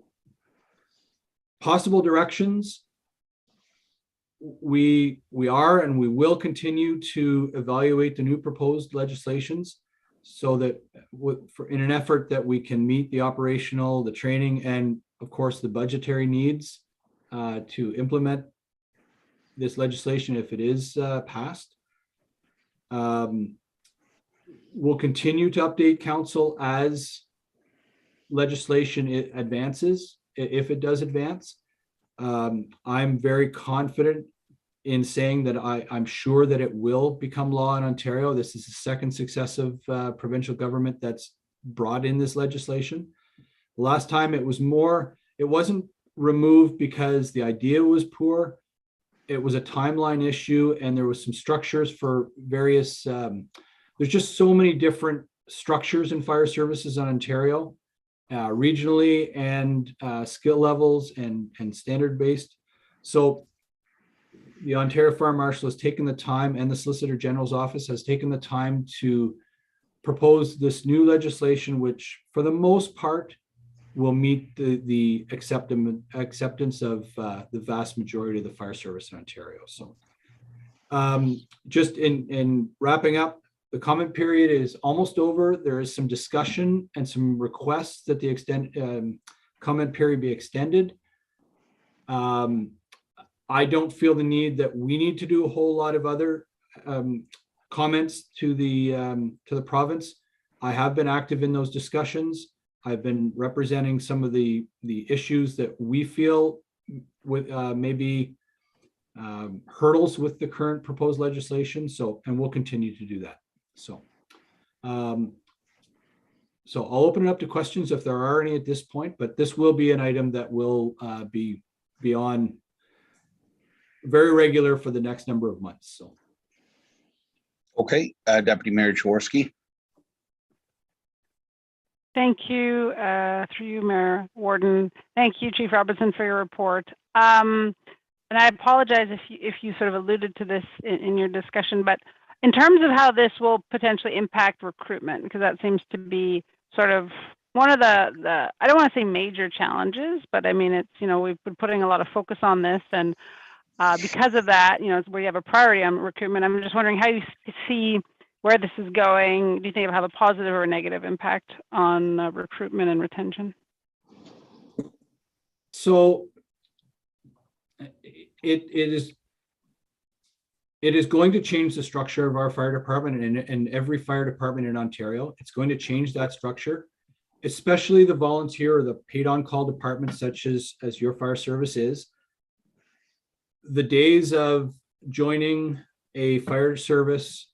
possible directions, we are and we will continue to evaluate the new proposed legislations so that in an effort that we can meet the operational, the training, and of course the budgetary needs to implement this legislation if it is passed. We'll continue to update council as legislation advances, if it does advance. I'm very confident in saying that I'm sure that it will become law in Ontario. This is the second successive provincial government that's brought in this legislation. Last time it wasn't removed because the idea was poor. it was a timeline issue, and there was some structures for various, there's just so many different structures in fire services in Ontario, regionally and skill levels and standard based. So the Ontario Fire Marshal has taken the time, and the Solicitor General's office has taken the time to propose this new legislation, which for the most part will meet the acceptance of the vast majority of the fire service in Ontario. So just in wrapping up, the comment period is almost over. There is some discussion and some requests that the comment period be extended. I don't feel the need that we need to do a whole lot of other comments to the province. I have been active in those discussions. I've been representing some of the issues that we feel with maybe hurdles with the current proposed legislation. So, and we'll continue to do that. So, I'll open it up to questions if there are any at this point, but this will be an item that will be on very regular for the next number of months. So. Okay, Deputy Mayor Jaworski. Thank you, through you, Mayor Warden. Thank you, Chief Robertson, for your report. And I apologize if you sort of alluded to this in your discussion, but in terms of how this will potentially impact recruitment, because that seems to be sort of one of the I don't want to say major challenges, but I mean, it's, you know, we've been putting a lot of focus on this, and because of that, you know, it's where you have a priority on recruitment. I'm just wondering how you see where this is going. Do you think it'll have a positive or a negative impact on recruitment and retention? So it is going to change the structure of our fire department and every fire department in Ontario. It's going to change that structure, especially the volunteer or the paid on call department, such as your fire service is. The days of joining a fire service,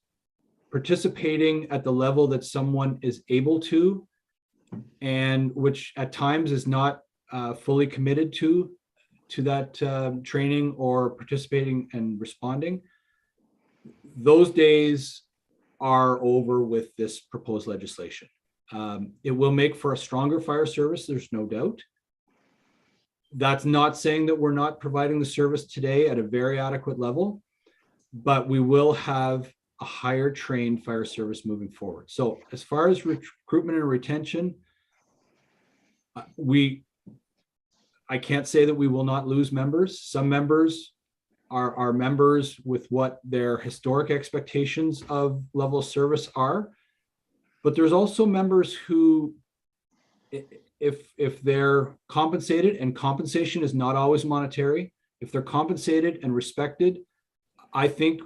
participating at the level that someone is able to, and which at times is not fully committed to that training or participating and responding, those days are over with this proposed legislation. It will make for a stronger fire service, there's no doubt. That's not saying that we're not providing the service today at a very adequate level, but we will have a higher trained fire service moving forward. So as far as recruitment and retention, I can't say that we will not lose members. Some members are members with what their historic expectations of level of service are, but there's also members who, if they're compensated, and compensation is not always monetary, if they're compensated and respected, I think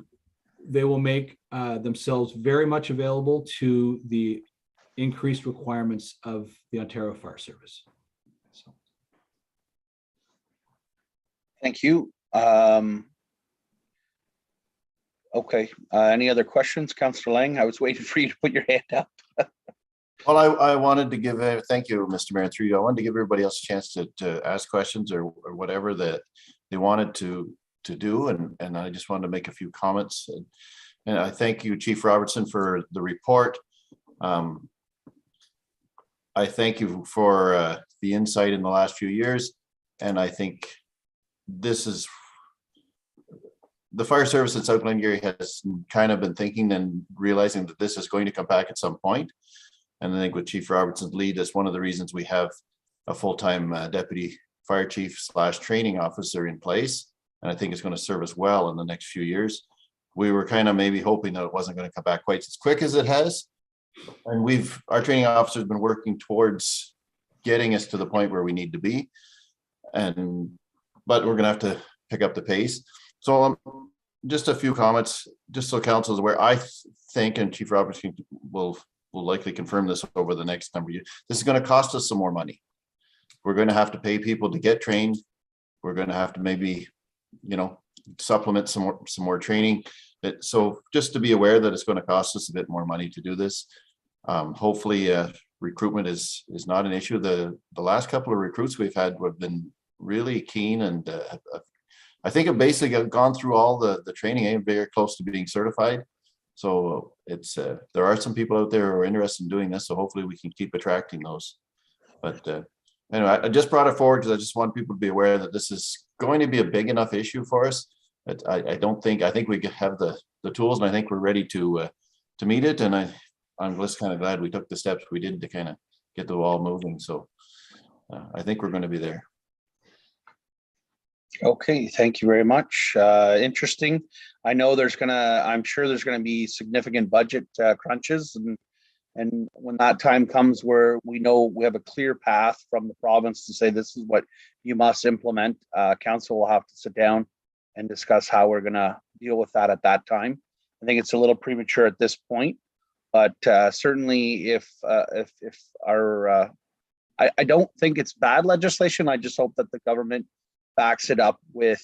they will make themselves very much available to the increased requirements of the Ontario Fire Service. So. Thank you. Okay, any other questions? Councillor Lang, I was waiting for you to put your hand up. Well, I wanted to give thank you, Mr. Mayor, through you. I wanted to give everybody else a chance to ask questions or whatever that they wanted to do, and I just wanted to make a few comments. And I thank you, Chief Robertson, for the report. I thank you for the insight in the last few years, and I think this is the fire service in South Glengarry has kind of been thinking and realizing that this is going to come back at some point. And I think with Chief Robertson's lead, that's one of the reasons we have a full-time deputy fire chief / training officer in place. And I think it's going to serve us well in the next few years. We were kind of maybe hoping that it wasn't going to come back quite as quick as it has. And our training officer has been working towards getting us to the point where we need to be. But we're going to have to pick up the pace. So just a few comments, just so council is aware. I think, and Chief Robertson will likely confirm this over the next number of years, this is going to cost us some more money. We're going to have to pay people to get trained. We're going to have to maybe, supplement some more training. So just to be aware that it's going to cost us a bit more money to do this. Hopefully recruitment is not an issue. The last couple of recruits we've had have been really keen and I think I've basically gone through all the training. I'm very close to being certified. So it's there are some people out there who are interested in doing this. So hopefully we can keep attracting those. But anyway, I just brought it forward because I just want people to be aware that this is going to be a big enough issue for us. I think we have the tools, and I think we're ready to meet it. And I'm just kind of glad we took the steps we did to kind of get the ball moving. So I think we're going to be there. Okay, thank you very much. Interesting. I'm sure there's gonna be significant budget crunches, and when that time comes where we know we have a clear path from the province to say this is what you must implement, council will have to sit down and discuss how we're gonna deal with that at that time. I think it's a little premature at this point, but certainly if our I don't think it's bad legislation. I just hope that the government backs it up with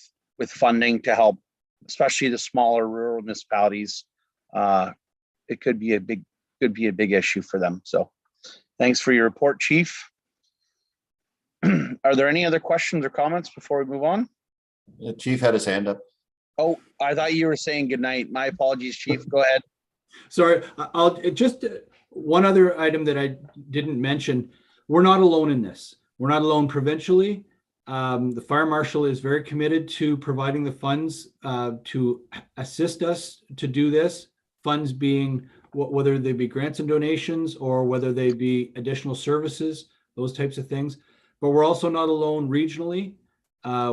funding to help, especially the smaller rural municipalities. It could be a big issue for them. So thanks for your report, Chief. Are there any other questions or comments before we move on? The Chief had his hand up. Oh, I thought you were saying good night. My apologies, Chief. Go ahead. Sorry, I'll just one other item that I didn't mention. We're not alone in this. We're not alone provincially. The Fire Marshal is very committed to providing the funds to assist us to do this. Funds being whether they be grants and donations or whether they be additional services, those types of things. But we're also not alone regionally.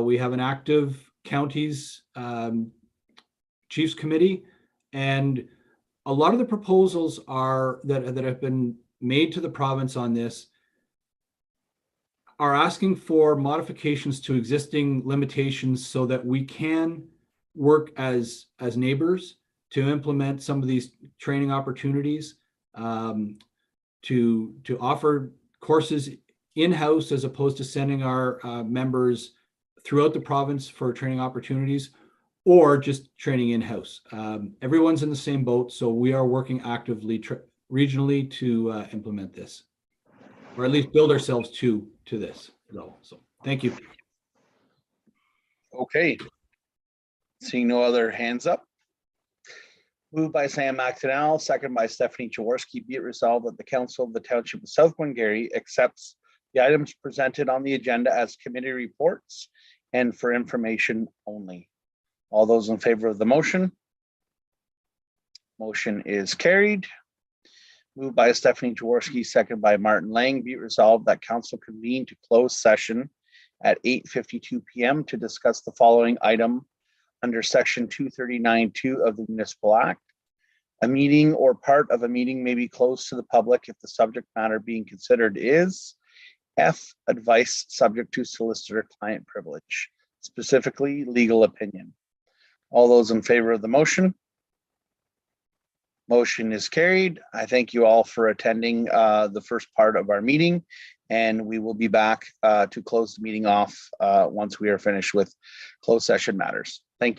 We have an active counties Chiefs Committee, and a lot of the proposals that have been made to the province on this are asking for modifications to existing limitations so that we can work as neighbors to implement some of these training opportunities, to offer courses in-house as opposed to sending our members throughout the province for training opportunities, or just training in-house. Everyone's in the same boat, so we are working actively regionally to implement this, or at least build ourselves to this level. So thank you. Okay. Seeing no other hands up. Moved by Sam McDonnell, second by Stephanie Jaworski. Be it resolved that the Council of the Township of South Glengarry accepts the items presented on the agenda as committee reports and for information only. All those in favor of the motion? Motion is carried. Moved by Stephanie Jaworski, second by Martin Lang. Be it resolved that council convene to close session at 8:52 p.m. to discuss the following item under section 239(2) of the Municipal Act. A meeting or part of a meeting may be closed to the public if the subject matter being considered is F, advice subject to solicitor-client privilege, specifically legal opinion. All those in favor of the motion? Motion is carried. I thank you all for attending the first part of our meeting, and we will be back to close the meeting off once we are finished with closed session matters.